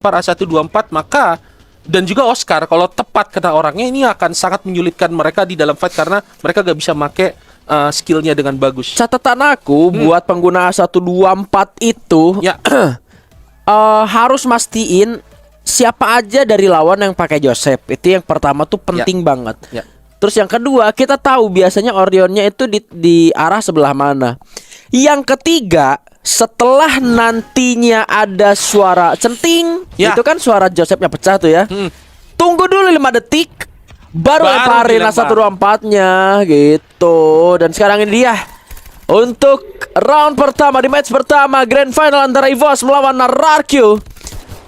A124, maka dan juga Oscar kalau tepat kata orangnya ini akan sangat menyulitkan mereka di dalam fight karena mereka gak bisa make skillnya dengan bagus. Catatan aku buat pengguna A124 itu Ya, harus mastiin siapa aja dari lawan yang pakai Joseph. Itu yang pertama tuh penting banget. ya. Terus yang kedua, kita tahu biasanya Orionnya itu di arah sebelah mana. Yang ketiga, setelah nantinya ada suara centing, Ya. itu kan suara Josephnya pecah tuh ya. Tunggu dulu 5 detik, baru lemparin dilempar. A124-nya gitu. Dan sekarang ini dia untuk round pertama di match pertama Grand Final antara EVOS melawan RRQ,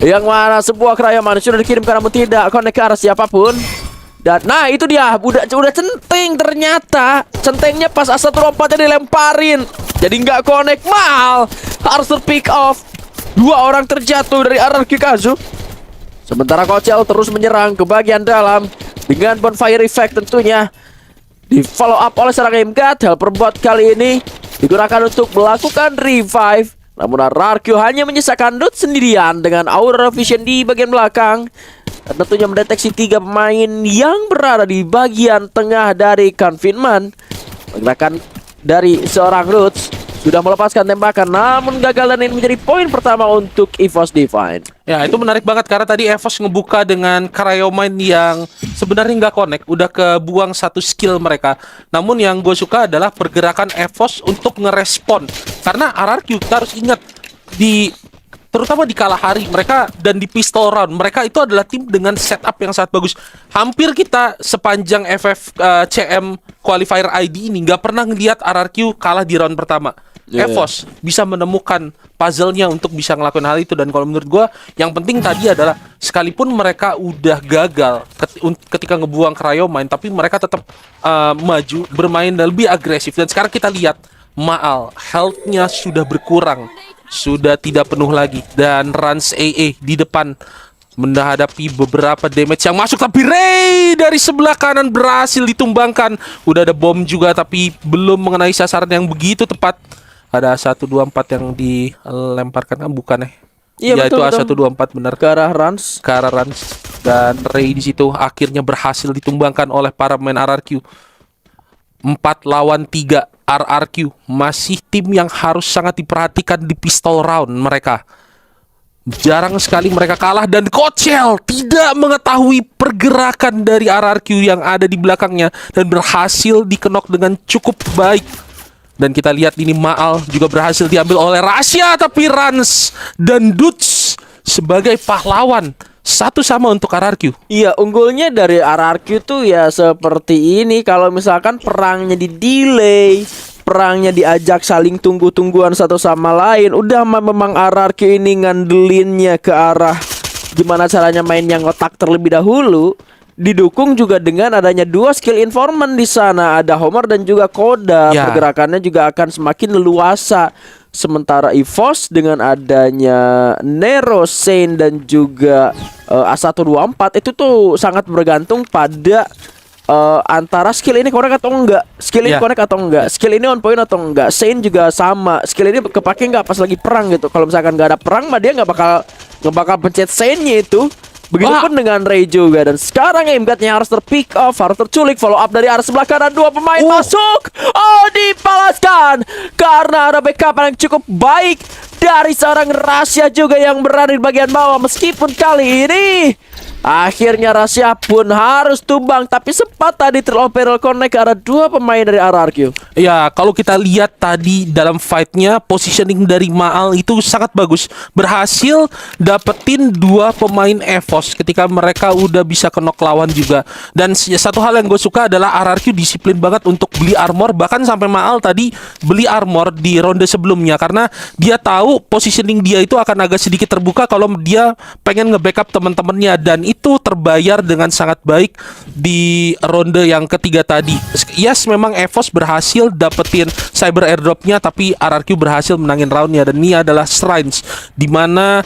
yang mana sebuah krayoman sudah dikirimkan namun tidak connect ke arah siapapun. Dan nah itu dia udah centing, ternyata centengnya pas A124-nya dilemparin, jadi nggak connect. Mal harus pick off. 2 orang terjatuh dari RRQ Kazu. Sementara Kocel terus menyerang ke bagian dalam dengan bonfire effect tentunya. Di follow up oleh seorang Imgat. Helperbot kali ini digunakan untuk melakukan revive. Namun RRQ hanya menyisakan Dut sendirian dengan Aura Vision di bagian belakang. Dan tentunya mendeteksi 3 pemain yang berada di bagian tengah dari confinement. Pergerakan dari seorang Roots sudah melepaskan tembakan, namun gagal, dan ini menjadi poin pertama untuk EVOS Divine. Ya, itu menarik banget karena tadi EVOS ngebuka dengan Cryomine yang sebenarnya nggak connect, udah kebuang satu skill mereka. Namun yang gue suka adalah pergerakan EVOS untuk ngerespon. Karena RRQ kita harus ingat terutama di Kalahari mereka dan di Pistol Round mereka itu adalah tim dengan setup yang sangat bagus. Hampir kita sepanjang CM Qualifier ID ini nggak pernah ngelihat RRQ kalah di round pertama. EVOS bisa menemukan puzzle-nya untuk bisa ngelakuin hal itu. Dan kalau menurut gue yang penting tadi adalah sekalipun mereka udah gagal ketika ngebuang Cryomine, tapi mereka tetap maju, bermain dan lebih agresif. Dan sekarang kita lihat Maal health-nya sudah berkurang, sudah tidak penuh lagi, dan Rans AA di depan menghadapi beberapa damage yang masuk, tapi Ray dari sebelah kanan berhasil ditumbangkan. Udah ada bom juga tapi belum mengenai sasaran yang begitu tepat. Ada A124 yang dilemparkan kan, bukan Iya, ya, betul, itu A124 benar, ke arah Rans. Dan Ray di situ akhirnya berhasil ditumbangkan oleh para pemain RRQ. 4 lawan 3 RRQ masih tim yang harus sangat diperhatikan di Pistol Round mereka. Jarang sekali mereka kalah, dan Kocel tidak mengetahui pergerakan dari RRQ yang ada di belakangnya dan berhasil dikenok dengan cukup baik. Dan kita lihat ini Maal juga berhasil diambil oleh Rasya, tapi Rans dan Duts sebagai pahlawan satu sama untuk RRQ. Iya, unggulnya dari RRQ tuh ya seperti ini. Kalau misalkan perangnya di delay, perangnya diajak saling tunggu-tungguan satu sama lain, udah memang RRQ ini ngandelinnya ke arah gimana caranya main yang otak terlebih dahulu. Didukung juga dengan adanya 2 skill informant di sana, ada Homer dan juga Koda. Ya. Pergerakannya juga akan semakin leluasa. Sementara EVOS dengan adanya Nero, Saint dan juga A124 itu tuh sangat bergantung pada antara skill ini connect atau enggak, skill ini connect atau enggak, skill ini on point atau enggak. Saint juga sama, skill ini kepake enggak pas lagi perang gitu. Kalau misalkan nggak ada perang mah dia nggak bakal pencet Saintnya itu. Begitupun dengan Ray juga. Dan sekarang Imgatnya harus terpick off, harus terculik. Follow up dari arah sebelah kanan, 2 pemain masuk. Oh, dipalaskan karena ada backup yang cukup baik dari seorang Rasya juga yang berada di bagian bawah. Meskipun kali ini akhirnya Rasya pun harus tumbang, tapi sempat tadi terloperel connect ke arah 2 pemain dari RRQ. Ya, kalau kita lihat tadi dalam fight-nya, positioning dari Maal itu sangat bagus. Berhasil dapetin 2 pemain EVOS ketika mereka udah bisa kenok lawan juga. Dan satu hal yang gue suka adalah RRQ disiplin banget untuk beli armor. Bahkan sampai Maal tadi beli armor di ronde sebelumnya, karena dia tahu positioning dia itu akan agak sedikit terbuka kalau dia pengen nge-backup teman-temannya. Dan itu terbayar dengan sangat baik di ronde yang ketiga tadi. Yes, memang EVOS berhasil dapetin cyber airdropnya, tapi RRQ berhasil menangin roundnya. Dan ini adalah Shrines, dimana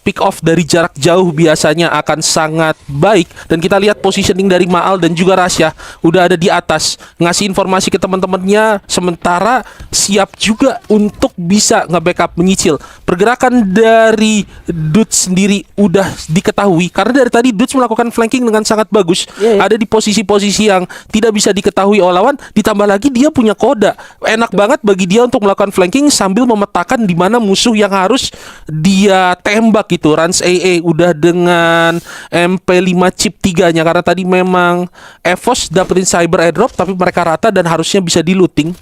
pick off dari jarak jauh biasanya akan sangat baik. Dan kita lihat positioning dari Maal dan juga Rasya udah ada di atas, ngasih informasi ke teman-temannya, sementara siap juga untuk bisa nge-backup menyicil. Pergerakan dari Dudes sendiri udah diketahui karena dari tadi Dudes melakukan flanking dengan sangat bagus. Ada di posisi-posisi yang tidak bisa diketahui oleh lawan, ditambah lagi dia punya koda. Enak banget bagi dia untuk melakukan flanking sambil memetakan di mana musuh yang harus dia tembak gitu. Rans AA udah dengan MP5 chip 3-nya karena tadi memang EVOS dapetin cyber airdrop tapi mereka rata dan harusnya bisa di looting.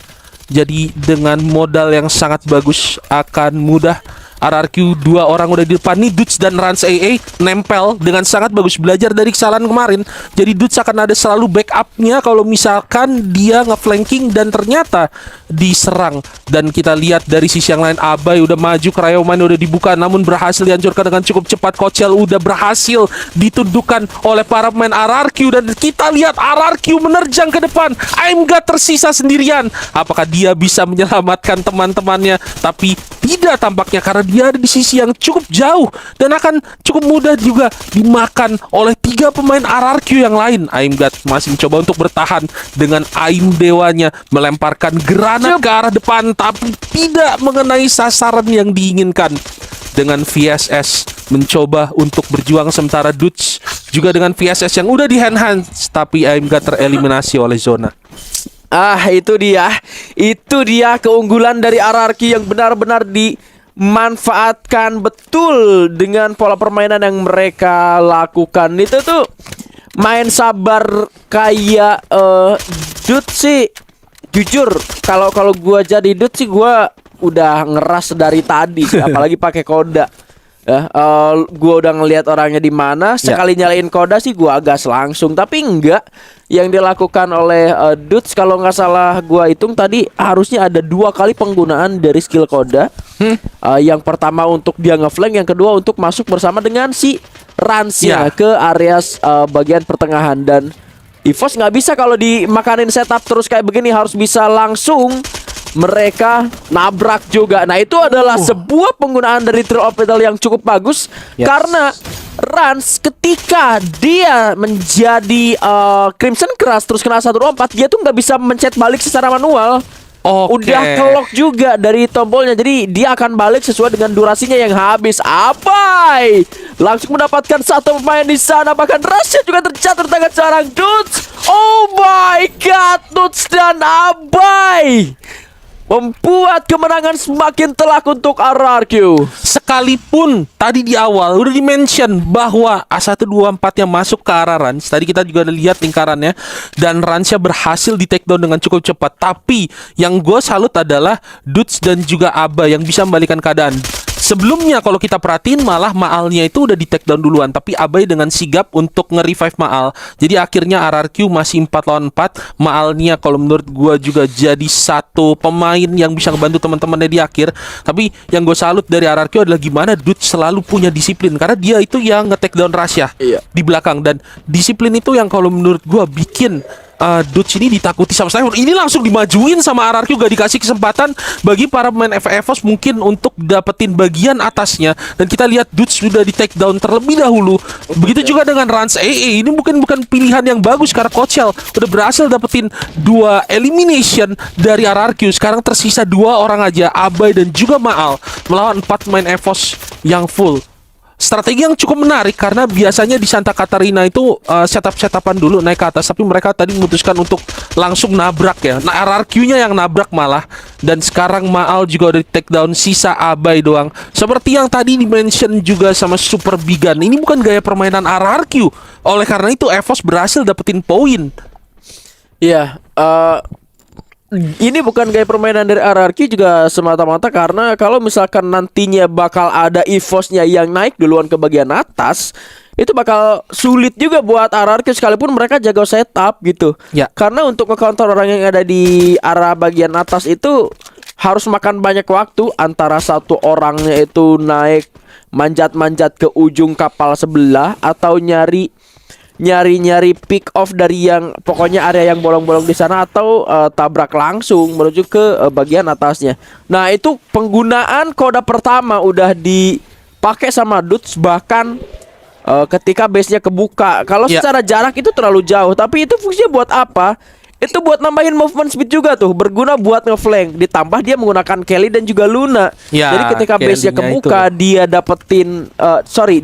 Jadi dengan modal yang sangat bagus akan mudah. RRQ 2 orang udah di depan nih, Dudes dan Rans AA nempel dengan sangat bagus, belajar dari kesalahan kemarin. Jadi Dudes akan ada selalu backupnya kalau misalkan dia ngeflanking dan ternyata diserang. Dan kita lihat dari sisi yang lain, Abai udah maju, Cryoman udah dibuka namun berhasil dihancurkan dengan cukup cepat. Kocel udah berhasil ditundukkan oleh para pemain RRQ dan kita lihat RRQ menerjang ke depan. Aimgat tersisa sendirian. Apakah dia bisa menyelamatkan teman-temannya? Tapi tidak tampaknya karena dia ada di sisi yang cukup jauh dan akan cukup mudah juga dimakan oleh 3 pemain RRQ yang lain. Aimgat masih mencoba untuk bertahan dengan Aim Dewanya, melemparkan granat ke arah depan tapi tidak mengenai sasaran yang diinginkan. Dengan VSS mencoba untuk berjuang, sementara Dudes juga dengan VSS yang udah di hand-hand tapi Aimgat tereliminasi oleh Zona. Itu dia keunggulan dari RRQ yang benar-benar dimanfaatkan betul dengan pola permainan yang mereka lakukan. Itu tuh main sabar kayak Dude sih. Jujur kalau gua jadi Dude sih gua udah ngeras dari tadi, apalagi pakai koda. Gua udah ngelihat orangnya di mana, sekali nyalain koda sih gua gas langsung. Tapi enggak, yang dilakukan oleh Dudes kalau nggak salah gua hitung tadi harusnya ada 2 kali penggunaan dari skill koda. Yang pertama untuk dia ngeflank, yang kedua untuk masuk bersama dengan si Ransnya ke area bagian pertengahan. Dan EVOS nggak bisa kalau dimakanin setup terus kayak begini, harus bisa langsung mereka nabrak juga. Nah itu adalah sebuah penggunaan dari Trail of Battle yang cukup bagus. Karena Rans ketika dia menjadi Crimson Crush terus kena 124, dia tuh nggak bisa mencet balik secara manual. Udah kelok juga dari tombolnya, jadi dia akan balik sesuai dengan durasinya yang habis. Abai langsung mendapatkan 1 pemain di sana, bahkan Rasya juga terjatuh di tangan seorang Dudes. Oh my god, Dudes dan Abai membuat kemenangan semakin telak untuk RRQ. Sekalipun tadi di awal udah di-mention bahwa A124 yang masuk ke arah Rans, tadi kita juga udah lihat lingkarannya, dan Ransnya berhasil di take down dengan cukup cepat. Tapi yang gue salut adalah Dudes dan juga Aba yang bisa membalikan keadaan. Sebelumnya kalau kita perhatiin malah Maalnya itu udah di take down duluan, tapi Abai dengan sigap untuk nge-revive Maal. Jadi akhirnya RRQ masih 4 lawan 4. Maalnya kalau menurut gua juga jadi satu pemain yang bisa ngebantu teman-temannya di akhir. Tapi yang gue salut dari RRQ adalah gimana Dude selalu punya disiplin, karena dia itu yang nge-take down Rasya di belakang, dan disiplin itu yang kalau menurut gua bikin Dudes ini ditakuti sama Sniper. Ini langsung dimajuin sama RRQ, gak dikasih kesempatan bagi para pemain EVOS mungkin untuk dapetin bagian atasnya. Dan kita lihat Dudes sudah di take down terlebih dahulu. Begitu juga dengan Rans AA. Ini bukan pilihan yang bagus karena Kocel udah berhasil dapetin 2 elimination dari RRQ. Sekarang tersisa 2 orang aja, Abai dan juga Maal, melawan 4 pemain EVOS yang full. Strategi yang cukup menarik karena biasanya di Santa Catarina itu setup-setupan dulu naik ke atas, tapi mereka tadi memutuskan untuk langsung nabrak ya. Nah RRQ-nya yang nabrak malah, dan sekarang Maal juga udah di take down, sisa Abai doang. Seperti yang tadi di-mention juga sama Super Bigan, ini bukan gaya permainan RRQ. Oleh karena itu EVOS berhasil dapetin poin. Iya, ini bukan gaya permainan dari RRQ juga semata-mata karena kalau misalkan nantinya bakal ada EVOS-nya yang naik duluan ke bagian atas, itu bakal sulit juga buat RRQ sekalipun mereka jago setup gitu. Karena untuk nge-counter orang yang ada di arah bagian atas itu harus makan banyak waktu, antara satu orangnya itu naik manjat-manjat ke ujung kapal sebelah atau nyari pick off dari yang pokoknya area yang bolong-bolong di sana atau tabrak langsung menuju ke bagian atasnya. Nah, itu penggunaan kode pertama udah dipakai sama Dudes bahkan ketika base-nya kebuka. Kalau Ya. secara jarak itu terlalu jauh, tapi itu fungsinya buat apa? Itu buat nambahin movement speed juga tuh, berguna buat ngeflank. Ditambah dia menggunakan Kelly dan juga Luna. Ya, Jadi ketika base-nya Kelly-nya kebuka,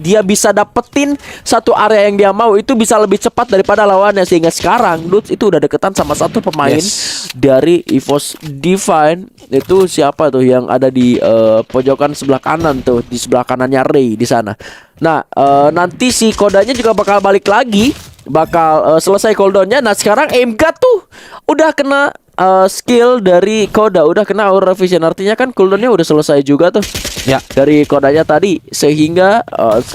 dia bisa dapetin satu area yang dia mau, itu bisa lebih cepat daripada lawannya. Sehingga sekarang Dudes itu udah deketan sama satu pemain dari EVOS Divine. Itu siapa tuh yang ada di pojokan sebelah kanan tuh, di sebelah kanannya Ray di sana. Nah, nanti si kodanya juga bakal balik lagi, bakal selesai cooldownnya. Nah, sekarang Aimgat tuh udah kena skill dari Koda, udah kena Aura Vision. Artinya kan cooldownnya udah selesai juga tuh Ya. dari Kodanya tadi. Sehingga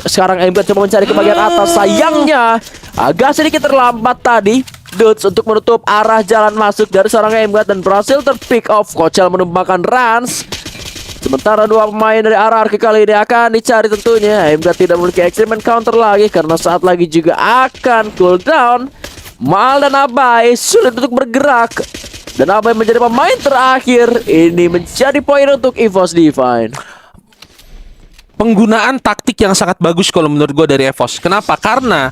sekarang Aimgat coba mencari ke bagian atas. Sayangnya agak sedikit terlambat tadi Dudes untuk menutup arah jalan masuk dari seorang Aimgat dan berhasil terpick off. Kocel menumbangkan Rans. Sementara dua pemain dari RRQ kali ini akan dicari tentunya. Aimgat tidak memiliki extreme encounter lagi karena saat lagi juga akan cooldown. Mal dan Abai sulit untuk bergerak, dan Abai menjadi pemain terakhir. Ini menjadi poin untuk EVOS Divine. Penggunaan taktik yang sangat bagus kalau menurut gue dari EVOS. Kenapa? Karena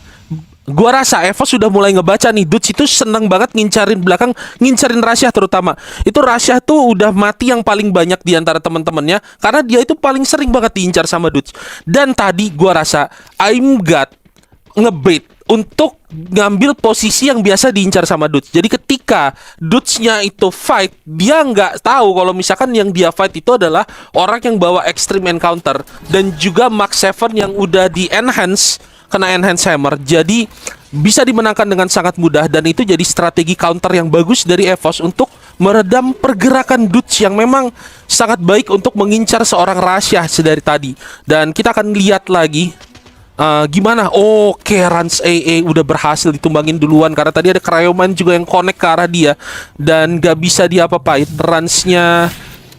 gua rasa EVOS sudah mulai ngebaca nih. Dudes itu seneng banget ngincarin belakang, ngincarin Rasyah terutama. Itu Rasyah tuh udah mati yang paling banyak di antara teman-temannya karena dia itu paling sering banget diincar sama Dudes. Dan tadi gua rasa Aimgat ngebait untuk ngambil posisi yang biasa diincar sama Dudes. Jadi ketika Dudes-nya itu fight, dia nggak tahu kalau misalkan yang dia fight itu adalah orang yang bawa extreme encounter dan juga Mark 7 yang udah di enhance, kena enhance hammer. Jadi bisa dimenangkan dengan sangat mudah, dan itu jadi strategi counter yang bagus dari EVOS untuk meredam pergerakan Dudes yang memang sangat baik untuk mengincar seorang Rasyah sedari tadi. Dan kita akan lihat lagi gimana. Oke, Rans AA udah berhasil ditumbangin duluan karena tadi ada Cryoman juga yang connect ke arah dia dan gak bisa diapa-apain. Ransnya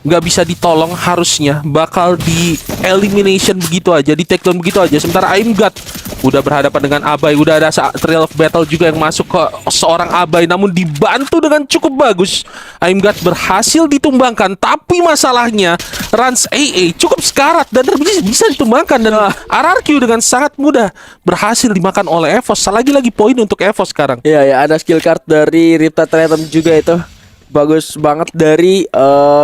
gak bisa ditolong, harusnya bakal di elimination begitu aja, di take down begitu aja. Sementara Aimgat udah berhadapan dengan Abai, udah ada Trail of Battle juga yang masuk ke seorang Abai, namun dibantu dengan cukup bagus. Aimgat berhasil ditumbangkan, tapi masalahnya Rans AA cukup sekarat dan bisa ditumbangkan, dan RRQ dengan sangat mudah berhasil dimakan oleh EVOS. Lagi-lagi poin untuk EVOS sekarang. Iya ya, ada skill card dari Riptide Triton juga itu. Bagus banget dari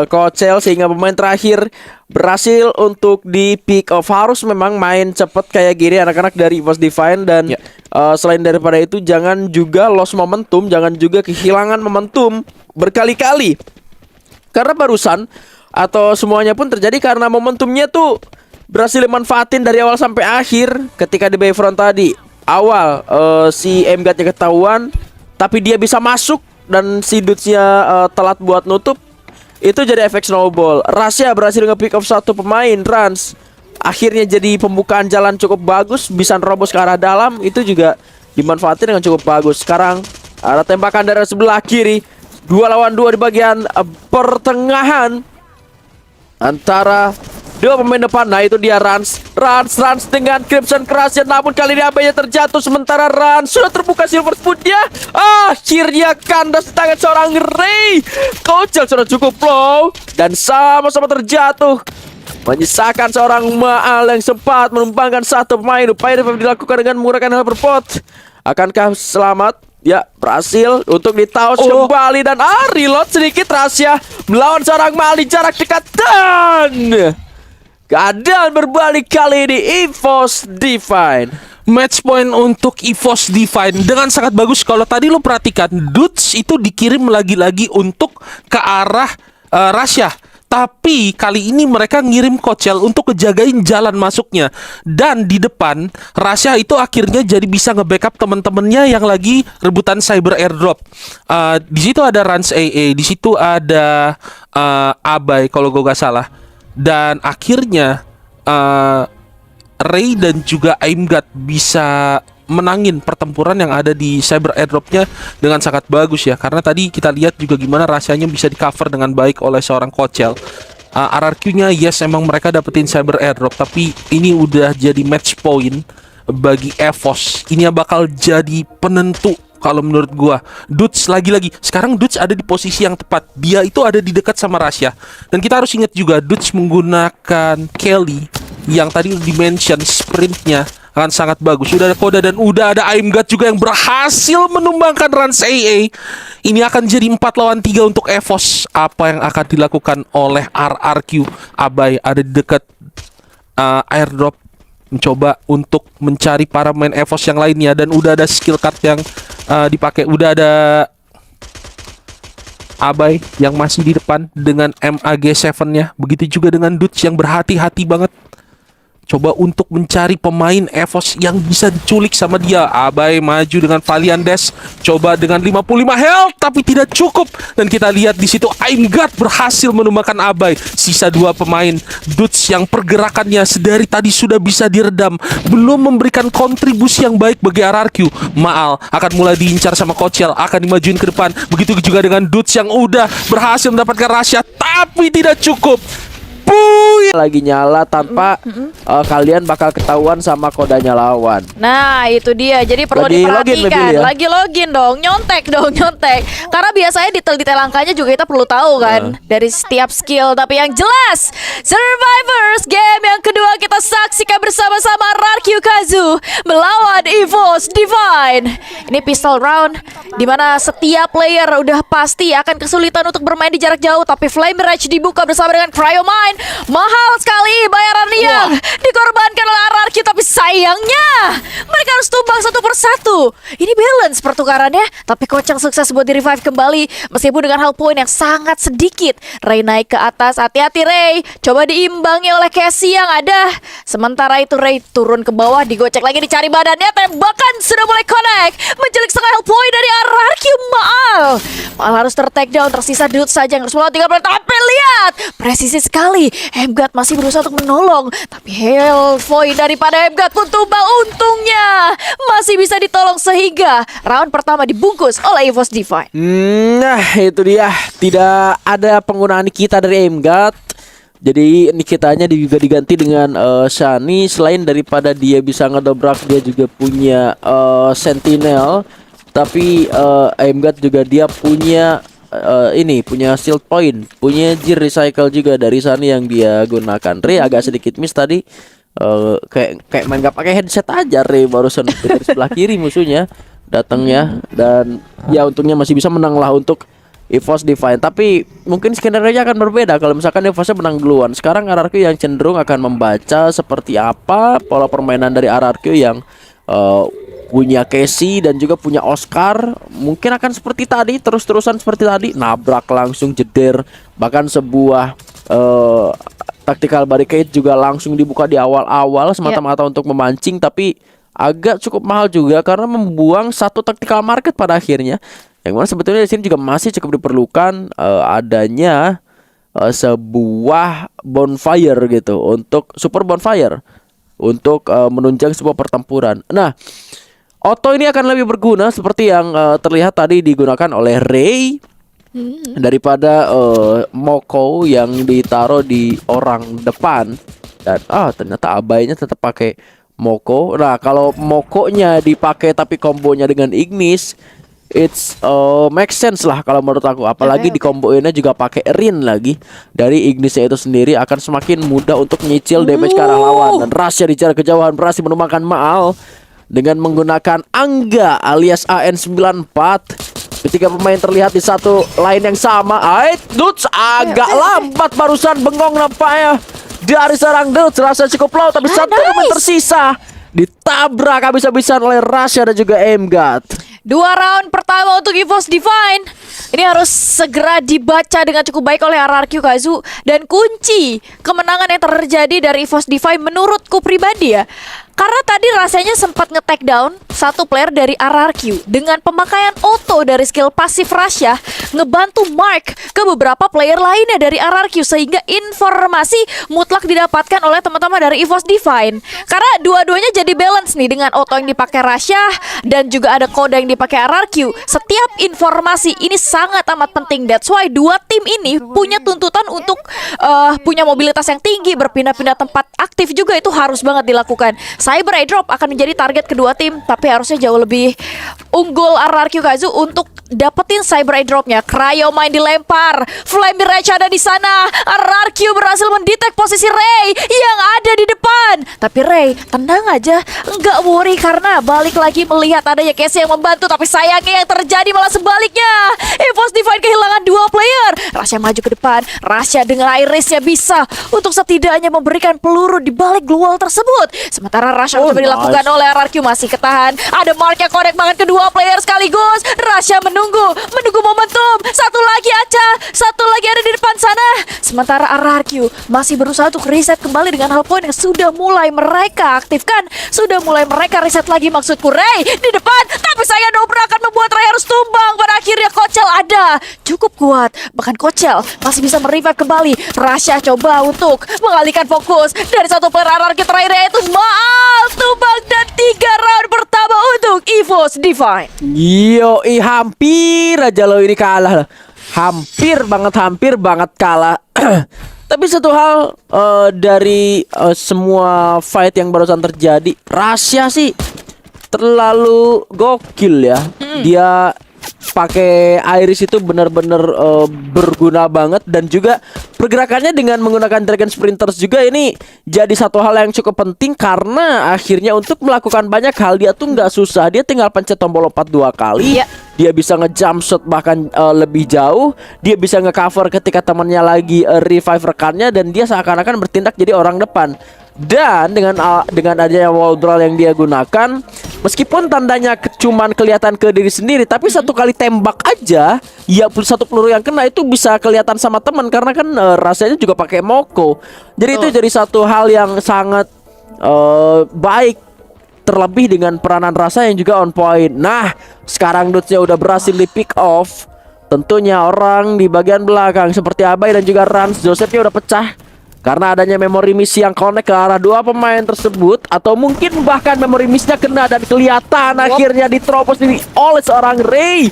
Kocel, sehingga pemain terakhir berhasil untuk di pick off. Harus memang main cepet kayak gini anak-anak dari EVOS Divine. Dan selain daripada itu, jangan juga lost momentum, jangan juga kehilangan momentum berkali-kali. Karena barusan atau semuanya pun terjadi karena momentumnya tuh berhasil dimanfaatin dari awal sampai akhir. Ketika di Bayfront tadi awal si Aimgat-nya ketahuan, tapi dia bisa masuk dan si Dudes-nya telat buat nutup, itu jadi efek snowball. Rasyah berhasil nge-pick off satu pemain, Rans. Akhirnya jadi pembukaan jalan cukup bagus, bisa nerobos ke arah dalam, itu juga dimanfaatin dengan cukup bagus. Sekarang ada tembakan dari sebelah kiri, 2 lawan 2 di bagian pertengahan antara dua pemain depan. Nah, itu dia Rans dengan Crimson Crush, namun kali ini Abai terjatuh. Sementara Rans sudah terbuka Silver Spoon-nya. Akhirnya kandas di tangan seorang Ray. Kocel sudah cukup low dan sama-sama terjatuh, menyisakan seorang Maal yang sempat menumbangkan satu pemain. Upaya dilakukan dengan menggunakan Hyperpot. Akankah selamat? Ya, berhasil untuk ditaus kembali dan reload sedikit. Rasyah melawan seorang Maal di jarak dekat, dan keadaan berbalik kali ini EVOS Divine. Match point untuk EVOS Divine dengan sangat bagus. Kalau tadi lo perhatikan, Dudes itu dikirim lagi-lagi untuk ke arah Rasyah, tapi kali ini mereka ngirim Kocel untuk ngejagain jalan masuknya. Dan di depan, Rasyah itu akhirnya jadi bisa nge-backup teman-temannya yang lagi rebutan cyber airdrop. Di situ ada Rans AA, di situ ada Abai kalau gue gak salah. Dan akhirnya Ray dan juga Aimgat bisa menangin pertempuran yang ada di cyber airdropnya dengan sangat bagus ya. Karena tadi kita lihat juga gimana rasanya bisa di cover dengan baik oleh seorang Kocel. RRQ-nya yes emang mereka dapetin cyber airdrop, tapi ini udah jadi match point bagi EVOS. Ini yang bakal jadi penentu kalau menurut gua. Dudes lagi-lagi. Sekarang Dudes ada di posisi yang tepat. Dia itu ada di dekat sama Rasya. Dan kita harus ingat juga Dudes menggunakan Kelly yang tadi udah di-mention sprintnya akan sangat bagus. Sudah ada Koda dan udah ada Aimgat juga yang berhasil menumbangkan Rans AA. Ini akan jadi 4 lawan 3 untuk EVOS. Apa yang akan dilakukan oleh RRQ? Abai ada di dekat airdrop, mencoba untuk mencari para main EVOS yang lainnya. Dan udah ada skill card yang dipakai. Udah ada Abai yang masih di depan dengan MAG7-nya. Begitu juga dengan Dudes yang berhati-hati banget, coba untuk mencari pemain EVOS yang bisa diculik sama dia. Abai maju dengan Valiant Dash, coba dengan 55 health tapi tidak cukup. Dan kita lihat di situ Aimgat berhasil menumbangkan Abai. Sisa 2 pemain Dudes yang pergerakannya sedari tadi sudah bisa diredam, belum memberikan kontribusi yang baik bagi RRQ. Maal akan mulai diincar sama Kocel, akan dimajuin ke depan. Begitu juga dengan Dudes yang udah berhasil mendapatkan Rasya tapi tidak cukup. Puy! Lagi nyala tanpa kalian bakal ketahuan sama kodanya lawan. Nah itu dia, jadi perlu Lagi login diperhatikan. lebih ya. Lagi login dong, nyontek. Karena biasanya detail-detail angkanya juga kita perlu tahu kan dari setiap skill. Tapi yang jelas, Survivors game yang kedua kita saksikan bersama-sama RRQ Kazu melawan EVOS Divine. Ini pistol round, dimana setiap player udah pasti akan kesulitan untuk bermain di jarak jauh. Tapi Flame Rage dibuka bersama dengan Cryomine. Mahal sekali bayaran yang dikorbankan oleh RRQ, tapi sayangnya mereka harus tumbang satu persatu. Ini balance pertukarannya, tapi Kocang sukses buat di-revive kembali meskipun dengan health point yang sangat sedikit. Ray naik ke atas, hati-hati Ray, coba diimbangi oleh Casey yang ada. Sementara itu Ray turun ke bawah, digocek lagi, dicari badannya, tembakan sudah mulai connect, menjelik setengah health point dari RRQ. Maal harus ter-take down, tersisa Dudes saja yang harus melawan 30. Tapi lihat, presisi sekali. Emgat masih berusaha untuk menolong, tapi health point daripada Emgat pun tumbang. Untungnya masih bisa ditolong sehingga round pertama dibungkus oleh EVOS Divine. Nah itu dia, tidak ada penggunaan Nikita dari Aimgat. Jadi Nikitanya juga diganti dengan Shani. Selain daripada dia bisa ngedobrak, dia juga punya Sentinel. Tapi Aimgat juga dia punya punya shield point, punya gear recycle juga dari Shani yang dia gunakan. Ray agak sedikit miss tadi, kayak main gak pakai headset aja. Ray barusan dari sebelah kiri musuhnya datangnya, dan ya untungnya masih bisa menang lah untuk EVOS Divine. Tapi mungkin skenario-nya akan berbeda kalau misalkan EVOS-nya menang duluan. Sekarang RRQ yang cenderung akan membaca seperti apa pola permainan dari RRQ yang punya Casey dan juga punya Oscar. Mungkin akan seperti tadi, terus-terusan seperti tadi, nabrak langsung, jeder. Bahkan sebuah tactical barricade juga langsung dibuka di awal-awal semata-mata untuk memancing. Tapi agak cukup mahal juga karena membuang satu tactical market pada akhirnya. Yang mana sebetulnya di sini juga masih cukup diperlukan adanya sebuah bonfire gitu, untuk super bonfire untuk menunjang sebuah pertempuran. Nah, Auto ini akan lebih berguna seperti yang terlihat tadi digunakan oleh Ray daripada Moko yang ditaruh di orang depan. Dan ternyata Abainya tetap pakai Moko. Nah, kalau Mokonya dipakai tapi kombonya dengan Ignis, it's make sense lah kalau menurut aku. Apalagi di komboinnya juga pakai Rin lagi. Dari Ignisnya itu sendiri akan semakin mudah untuk nyicil damage ke arah lawan. Dan Rasya di jarak kejauhan berhasil menumbangkan Maal dengan menggunakan Angga alias AN94. Ketika pemain terlihat di satu line yang sama, Dudes agak lambat barusan bengong nampaknya dari seorang Dudes. Rasanya cukup low, tapi satu pemain tersisa ditabrak habis-habisan oleh Rasya dan juga Aimgat. 2 round pertama untuk EVOS Divine ini harus segera dibaca dengan cukup baik oleh RRQ Kazu. Dan kunci kemenangan yang terjadi dari EVOS Divine menurutku pribadi ya, Karena tadi rasanya sempat nge-take down satu player dari RRQ dengan pemakaian auto dari skill pasif Rasya ngebantu Mark ke beberapa player lainnya dari RRQ sehingga informasi mutlak didapatkan oleh teman-teman dari EVOS Divine. Karena dua-duanya jadi balance nih dengan auto yang dipakai Rasya dan juga ada kode yang dipakai RRQ. Setiap informasi ini sangat amat penting. That's why dua tim ini punya tuntutan untuk punya mobilitas yang tinggi, berpindah-pindah tempat aktif juga itu harus banget dilakukan. Cyber Airdrop akan menjadi target kedua tim, tapi harusnya jauh lebih unggul RRQ Kaizo untuk dapetin Cyber Airdropnya. Cryo main dilempar, Flame Mirage ada di sana. RRQ berhasil mendetek posisi Ray yang ada di depan. Tapi Ray tenang aja, nggak worry karena balik lagi melihat adanya Casey yang membantu. Tapi sayangnya yang terjadi malah sebaliknya. EVOS Divine kehilangan dua player. Rasya maju ke depan, Rasya dengan Irisnya bisa untuk setidaknya memberikan peluru di balik glue wall tersebut. Sementara Rasya coba dilakukan oleh RRQ masih ketahan. Ada Mark yang connect banget kedua player sekaligus. Rasya menunggu momentum. Satu lagi Aca, satu lagi ada di depan sana. Sementara RRQ masih berusaha untuk reset kembali dengan hal point yang sudah mulai mereka aktifkan. Sudah mulai mereka reset lagi, maksudku Ray di depan. Tapi saya dobra akan membuat Ray harus tumbang. Pada akhirnya Kocel ada cukup kuat. Bahkan Kocel masih bisa merevive kembali. Rasya coba untuk mengalihkan fokus dari satu player RRQ terakhir yaitu Maal tumbang dan 3 round pertama untuk EVOS Divine. Yoi, hampir aja lo ini kalah. Hampir banget kalah. Tapi satu hal dari semua fight yang barusan terjadi, Rasya sih terlalu gokil ya. Dia pakai Iris itu benar-benar berguna banget, dan juga pergerakannya dengan menggunakan Dragon Sprinters juga ini jadi satu hal yang cukup penting karena akhirnya untuk melakukan banyak hal dia tuh nggak susah. Dia tinggal pencet tombol lompat 2 kali. Iya. Dia bisa nge-jump shot bahkan lebih jauh. Dia bisa nge-cover ketika temannya lagi revive rekannya, dan dia seakan-akan bertindak jadi orang depan. Dan dengan adanya wall draw yang dia gunakan, meskipun tandanya cuman kelihatan ke diri sendiri, tapi satu kali tembak aja, ya satu peluru yang kena itu bisa kelihatan sama teman karena kan rasanya juga pakai Moko. Jadi itu jadi satu hal yang sangat baik, terlebih dengan peranan Rasa yang juga on point. Nah, sekarang Dutch-nya udah berhasil di pick off. Tentunya orang di bagian belakang seperti Abai dan juga Rans, Josephnya udah pecah karena adanya memori misi yang connect ke arah dua pemain tersebut. Atau mungkin bahkan memori misinya kena dan kelihatan akhirnya diterobos oleh seorang Ray.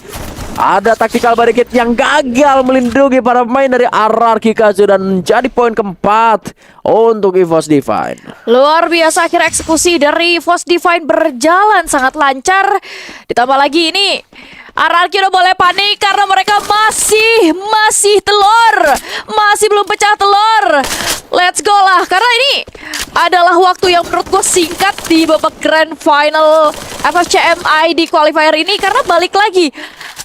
Ada tactical barricade yang gagal melindungi para pemain dari RRQ Kaizo dan menjadi poin keempat untuk EVOS Divine. Luar biasa, akhir eksekusi dari EVOS Divine berjalan sangat lancar. Ditambah lagi ini RRQ udah boleh panik karena mereka masih telur. Masih belum pecah telur. Let's go lah, karena ini adalah waktu yang menurut gue singkat di babak Grand Final FFCMI di qualifier ini. Karena balik lagi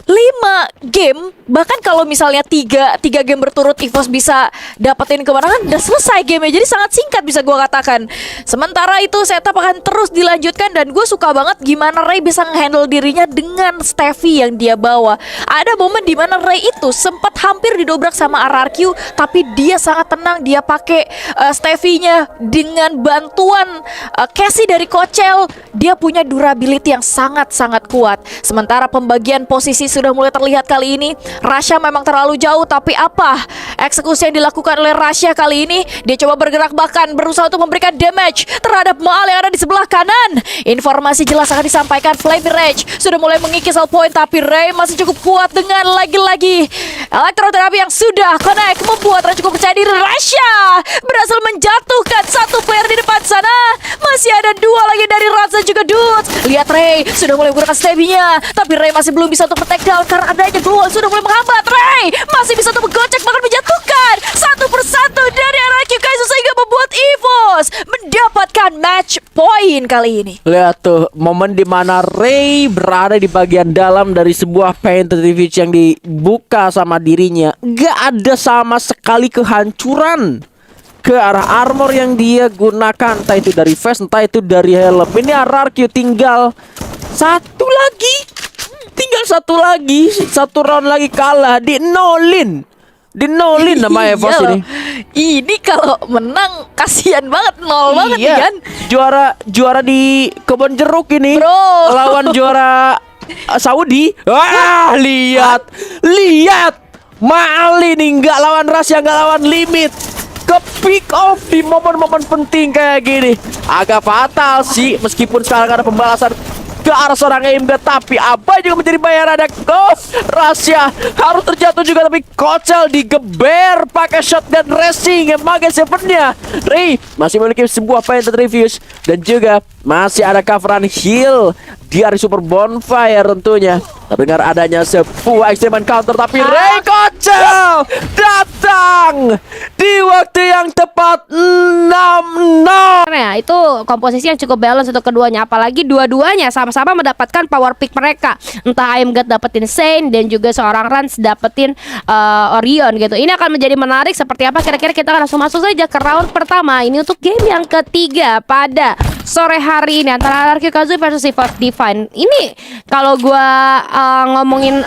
5 game, bahkan kalau misalnya 3 game berturut EVOS bisa dapetin kemenangan, udah selesai gamenya. Jadi sangat singkat bisa gue katakan. Sementara itu setup akan terus dilanjutkan, dan gue suka banget gimana Ray bisa ngehandle dirinya dengan Steffi yang dia bawa. Ada momen dimana Ray itu sempat hampir didobrak sama RRQ, tapi dia sangat tenang. Dia pakai Steffi-nya dengan bantuan Casey dari Kocel. Dia punya durability yang sangat-sangat kuat. Sementara pembagian posisi sudah mulai terlihat kali ini. Rasya memang terlalu jauh, tapi apa eksekusi yang dilakukan oleh Rasya kali ini? Dia coba bergerak bahkan berusaha untuk memberikan damage terhadap Maal yang ada di sebelah kanan. Informasi jelas akan disampaikan. Flame Mirage sudah mulai mengikis all point, tapi Ray masih cukup kuat dengan lagi-lagi elektroterapi yang sudah connect, membuat Ray cukup percaya diri. Rasya berhasil menjatuhkan satu player di depan sana. Masih ada 2 lagi dari Rans dan juga Dudes. Lihat Ray sudah mulai menggunakan Stevie-nya, tapi Ray masih belum bisa untuk protect down karena adanya glue wall sudah mulai menghambat. Ray masih bisa untuk menggocek bahkan menjatuhkan satu persatu dari RRQ Kaizo sehingga membuat EVOS mendapatkan match point kali ini. Lihat tuh momen dimana Ray berada di bagian dalam dari sebuah painted TV yang dibuka sama dirinya. Gak ada sama sekali kehancuran ke arah armor yang dia gunakan, entah itu dari vest, entah itu dari helm. Ini RRQ tinggal satu lagi, satu round lagi kalah di nolin Dinolin nama EVOS Iya ini. loh. Ini kalau menang kasihan banget, nol banget nih kan. Juara di kebun jeruk ini. Bro. Lawan juara Saudi. Wah, lihat. Maal ini nggak lawan Rasya, nggak lawan limit. Ke pick off di momen-momen penting kayak gini. Agak fatal sih, meskipun sekarang ada pembalasan ke arah seorang Aimgat, tapi Abai juga menjadi bayaran. Ada Rasya harus terjatuh juga, tapi Kocel digeber pakai shotgun racing Mage 7-nya. Ray masih memiliki sebuah painted reviews dan juga masih ada coveran heal di area super bonfire tentunya. Tapi dengar adanya sebuah ekstreman counter, tapi Ray Kocel datang di waktu yang tepat 6-0. Ya, itu komposisi yang cukup balance untuk keduanya, apalagi dua-duanya sama-sama mendapatkan power pick mereka. Entah Aimgat dapetin Saint dan juga seorang Rans dapetin Orion gitu. Ini akan menjadi menarik seperti apa, kira-kira kita akan langsung masuk saja ke round pertama ini untuk game yang ketiga pada sore hari ini antara RRQ Kazuya versus EVOS Divine. Ini kalau gua ngomongin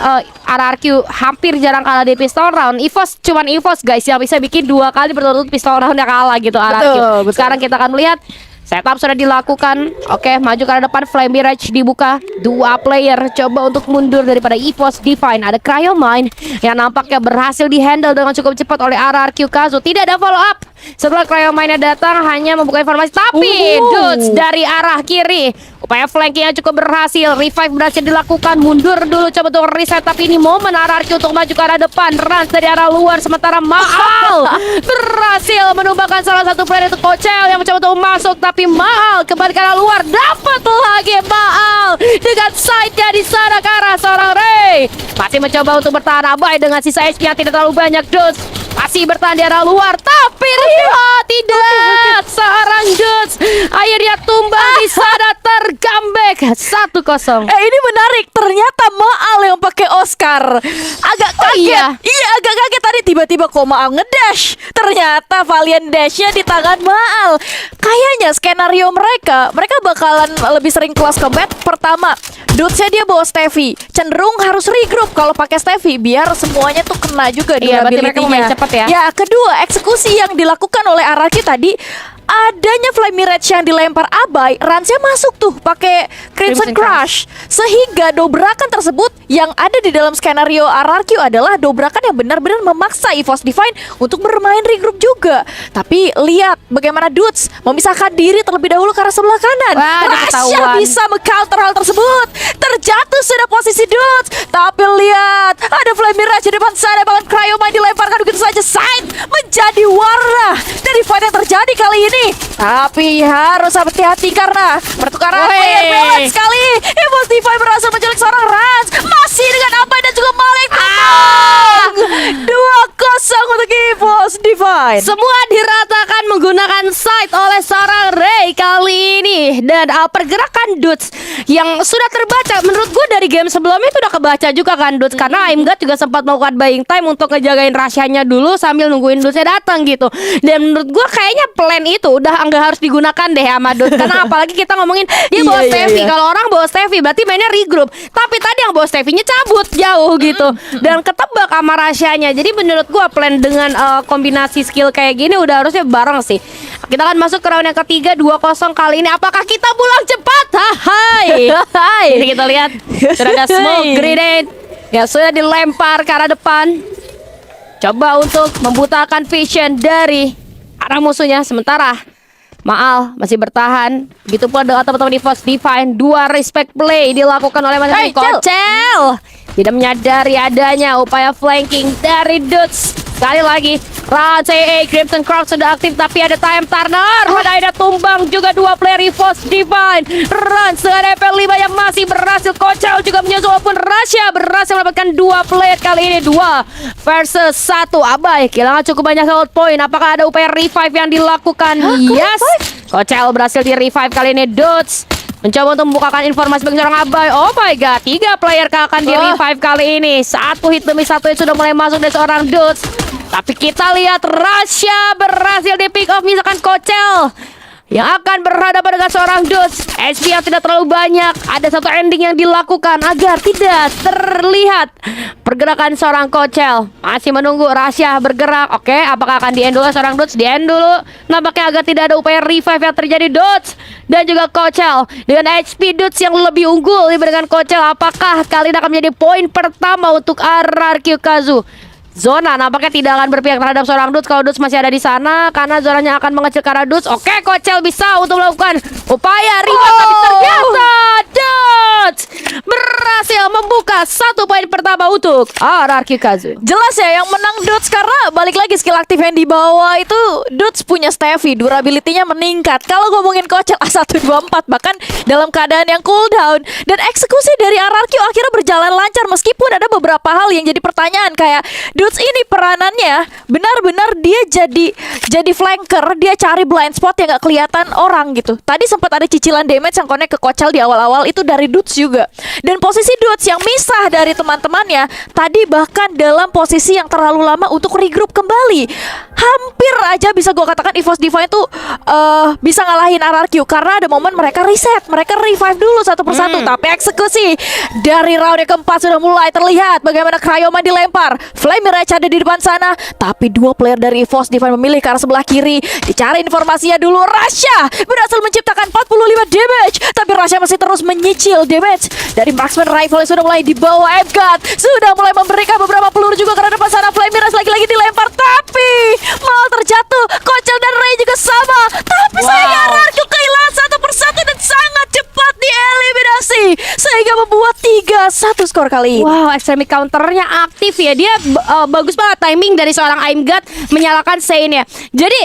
RRQ hampir jarang kalah di pistol round. EVOS cuman EVOS guys yang bisa bikin 2 kali berturut-turut pistol roundnya kalah gitu RRQ. Betul. Sekarang kita akan melihat setup sudah dilakukan. Oke, maju ke arah depan, Flame Mirage dibuka. 2 player coba untuk mundur daripada EVOS Divine. Ada Cryomine yang nampaknya berhasil dihandle dengan cukup cepat oleh RRQ Kazu. Tidak ada follow up setelah Cryomine datang, hanya membuka informasi. Tapi Dudes dari arah kiri, upaya flanking yang cukup berhasil. Revive berhasil dilakukan. Mundur dulu coba untuk reset, tapi ini momen RRQ untuk maju ke arah depan. Rans dari arah luar, sementara Maal berhasil menumbangkan salah satu player itu Kocel yang mencoba untuk masuk, tapi Maal kembali ke arah luar. Dapat lagi Maal dengan side-nya di sana ke arah seorang Ray. Masih mencoba untuk bertahan Abai dengan sisa HP yang tidak terlalu banyak. Dudes masih bertahan di arah luar, tapi tidak. Seorang Dudes akhirnya tumbang di sana, tergambek 1-0. Ini menarik, ternyata Maal yang pakai Oscar. Agak kaget. Iya, agak kaget tadi tiba-tiba kok Maal ngedash. Ternyata Valiant dashnya di tangan Maal. Kayaknya skenario mereka bakalan lebih sering close combat. Pertama, Dudesnya dia bawa Steffi, cenderung harus regroup kalau pakai Steffi biar semuanya tuh kena juga Iya, berarti mereka mau main durability-nya. cepet ya. Ya, kedua, eksekusi yang dilakukan oleh RRQ tadi, adanya Flame Mirage yang dilempar Abai, Ransnya masuk tuh pakai Crimson Crush, sehingga dobrakan tersebut yang ada di dalam skenario RRQ adalah dobrakan yang benar-benar memaksa EVOS Divine untuk bermain regroup juga. Tapi lihat bagaimana Dudes memisahkan diri terlebih dahulu ke arah sebelah kanan. Wah, ada Rasya ketahuan. bisa meng-counter hal tersebut. Terjatuh sudah posisi Dudes, tapi lihat ada Flame Mirage di depan sana, bahkan Cryomine dilemparkan begitu saja. Side menjadi warna dari fight yang terjadi kali ini. Tapi harus hati-hati karena pertukaran player balance sekali. EVOS Divine berhasil menculik seorang Rans, masih dengan Abai dan juga Malik. 2-0 untuk EVOS Divine. Semua diratakan menggunakan side oleh seorang Ray kali ini. Dan pergerakan Dudes yang sudah terbaca, menurut gue dari game sebelumnya itu udah kebaca juga kan Dudes. Karena Aimgat juga sempat melakukan buying time untuk ngejagain rahasianya dulu sambil nungguin Dudesnya datang gitu. Dan menurut gue kayaknya plan itu udah nggak harus digunakan deh sama Dudes. Karena apalagi kita ngomongin dia bawa Steffi. Kalau orang bawa Steffi berarti mainnya regroup. Tapi tadi yang bawa Steffi-nya cabut jauh gitu. Dan ketebak sama rahasianya. Jadi menurut gue plan dengan kombinasi skill kayak gini udah harusnya bareng sih. Kita akan masuk ke round yang ketiga, 2-0 kali ini. Apakah kita pulang cepat? Hai. Ini kita lihat sudah ada smoke grenade yang sudah dilempar ke arah depan. Coba untuk membutakan vision dari arah musuhnya. Sementara Maal masih bertahan. Begitu pula dengan teman-teman EVOS Divine. 2 respect play dilakukan oleh masing-masing Kocel. Tidak menyadari adanya upaya flanking dari Dudes. Sekali lagi Rans Crimson Crown sudah aktif, tapi ada Time Turner. Pada akhirnya tumbang juga 2 player EVOS Divine. Rans dengan EP 5 yang masih berhasil. Kocel juga menyusul, walaupun Rasya berhasil mendapatkan 2 player kali ini. 2 versus 1. Abai kehilangan cukup banyak gold point. Apakah ada upaya revive yang dilakukan? Yes, Kocel berhasil di revive kali ini. Dudes mencoba untuk membukakan informasi bagi seorang Abai. Oh my god, 3 player akan di revive kali ini. 1 hit demi 1 hit sudah mulai masuk dari seorang Dudes. Tapi kita lihat Rasya berhasil di pick off misalkan Kocel yang akan berhadapan dengan seorang Dudes. HP yang tidak terlalu banyak. Ada satu ending yang dilakukan agar tidak terlihat pergerakan seorang Kochel. Masih menunggu Rasya bergerak. Oke, apakah akan di-end dulu seorang Dudes? Di-end dulu. Nampaknya agar tidak ada upaya revive yang terjadi. Dudes dan juga Kochel dengan HP Dudes yang lebih unggul dibandingkan Kochel. Apakah kali ini akan menjadi poin pertama untuk RRQ Kazu? Zona nampaknya tidak akan berpihak terhadap seorang Dudes kalau Dudes masih ada di sana karena zonanya akan mengecil ke arah Dudes. Oke, Kochel bisa untuk melakukan upaya revive tapi ternyata Dudes berhasil membuka 1 poin pertama untuk RRQ Kazu. Jelas ya yang menang Dudes karena balik lagi skill aktif yang dibawa itu Dudes punya Steffi, durability-nya meningkat. Kalau ngomongin Kochel A124 bahkan dalam keadaan yang cooldown dan eksekusi dari RRQ akhirnya berjalan lancar meskipun ada beberapa hal yang jadi pertanyaan kayak Dudes ini peranannya benar-benar dia jadi flanker, dia cari blind spot yang gak kelihatan orang gitu. Tadi sempat ada cicilan damage yang connect ke Kochel di awal-awal itu dari Dudes juga. Dan posisi Dudes yang misah dari teman-temannya tadi bahkan dalam posisi yang terlalu lama untuk regroup kembali. Hampir aja bisa gue katakan EVOS Divine tuh bisa ngalahin RRQ karena ada momen mereka reset, mereka revive dulu satu persatu. Tapi eksekusi dari round yang keempat sudah mulai terlihat bagaimana Cryoman dilempar. Flame Mirage ada di depan sana, tapi 2 player dari EVOS Divine memilih ke arah sebelah kiri. Dicari informasinya dulu. Rasya berhasil menciptakan 45 damage, tapi Rasya masih terus menyicil damage dari marksman rifle yang sudah mulai dibawa. MGUT sudah mulai memberikan beberapa peluru juga karena depan sana. Flame Mirage lagi-lagi dilempar, tapi malah terjatuh. Kochel dan Ray juga sama, tapi sayangnya RRQ kehilangan satu persatu dan sangat cepat dieliminasi sehingga membuat 3-1 skor kali ini. Wow, extreme counternya aktif ya. Dia bagus banget timing dari seorang ImGUT menyalakan Saint-nya. Jadi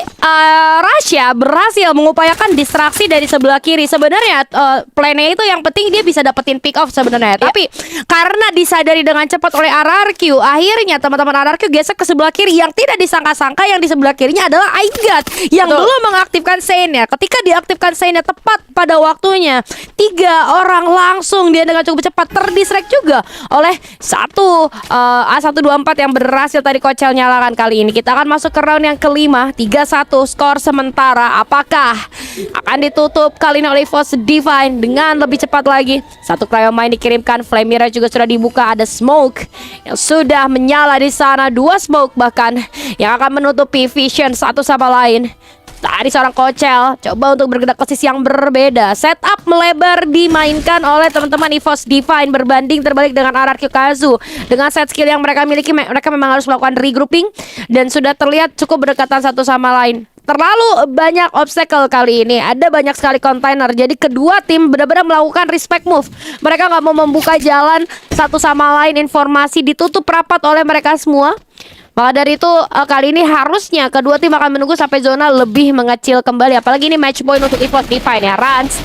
Rasya berhasil mengupayakan distraksi dari sebelah kiri. Sebenarnya plannya itu yang penting dia bisa dapetin pick off sebenarnya. Tapi karena disadari dengan cepat oleh RRQ, akhirnya teman-teman RRQ geser ke sebelah kiri. Yang tidak disangka-sangka yang di sebelah kirinya adalah ImGUT yang belum mengaktifkan Saint-nya. Ketika diaktifkan Saint-nya tepat pada waktunya, 3 orang langsung dia dengan cukup cepat terdistract juga oleh satu A124 yang berhasil tadi Kochel nyalakan kali ini. Kita akan masuk ke round yang kelima. 3-1 skor sementara. Apakah akan ditutup kali ini oleh EVOS Divine dengan lebih cepat lagi? Satu Cryomine dikirimkan. Flame Mirage juga sudah dibuka. Ada smoke yang sudah menyala di sana. 2 smoke bahkan yang akan menutupi vision satu sama lain. Tadi seorang Kochel coba untuk bergerak ke sisi yang berbeda. Setup melebar dimainkan oleh teman-teman EVOS Divine berbanding terbalik dengan RRQ Kazu. Dengan set skill yang mereka miliki, mereka memang harus melakukan regrouping dan sudah terlihat cukup berdekatan satu sama lain. Terlalu banyak obstacle kali ini. Ada banyak sekali kontainer. Jadi kedua tim benar-benar melakukan respect move. Mereka nggak mau membuka jalan satu sama lain. Informasi ditutup rapat oleh mereka semua. Maka dari itu kali ini harusnya kedua tim akan menunggu sampai zona lebih mengecil kembali. Apalagi ini match point untuk EVOS Divine ya. Rans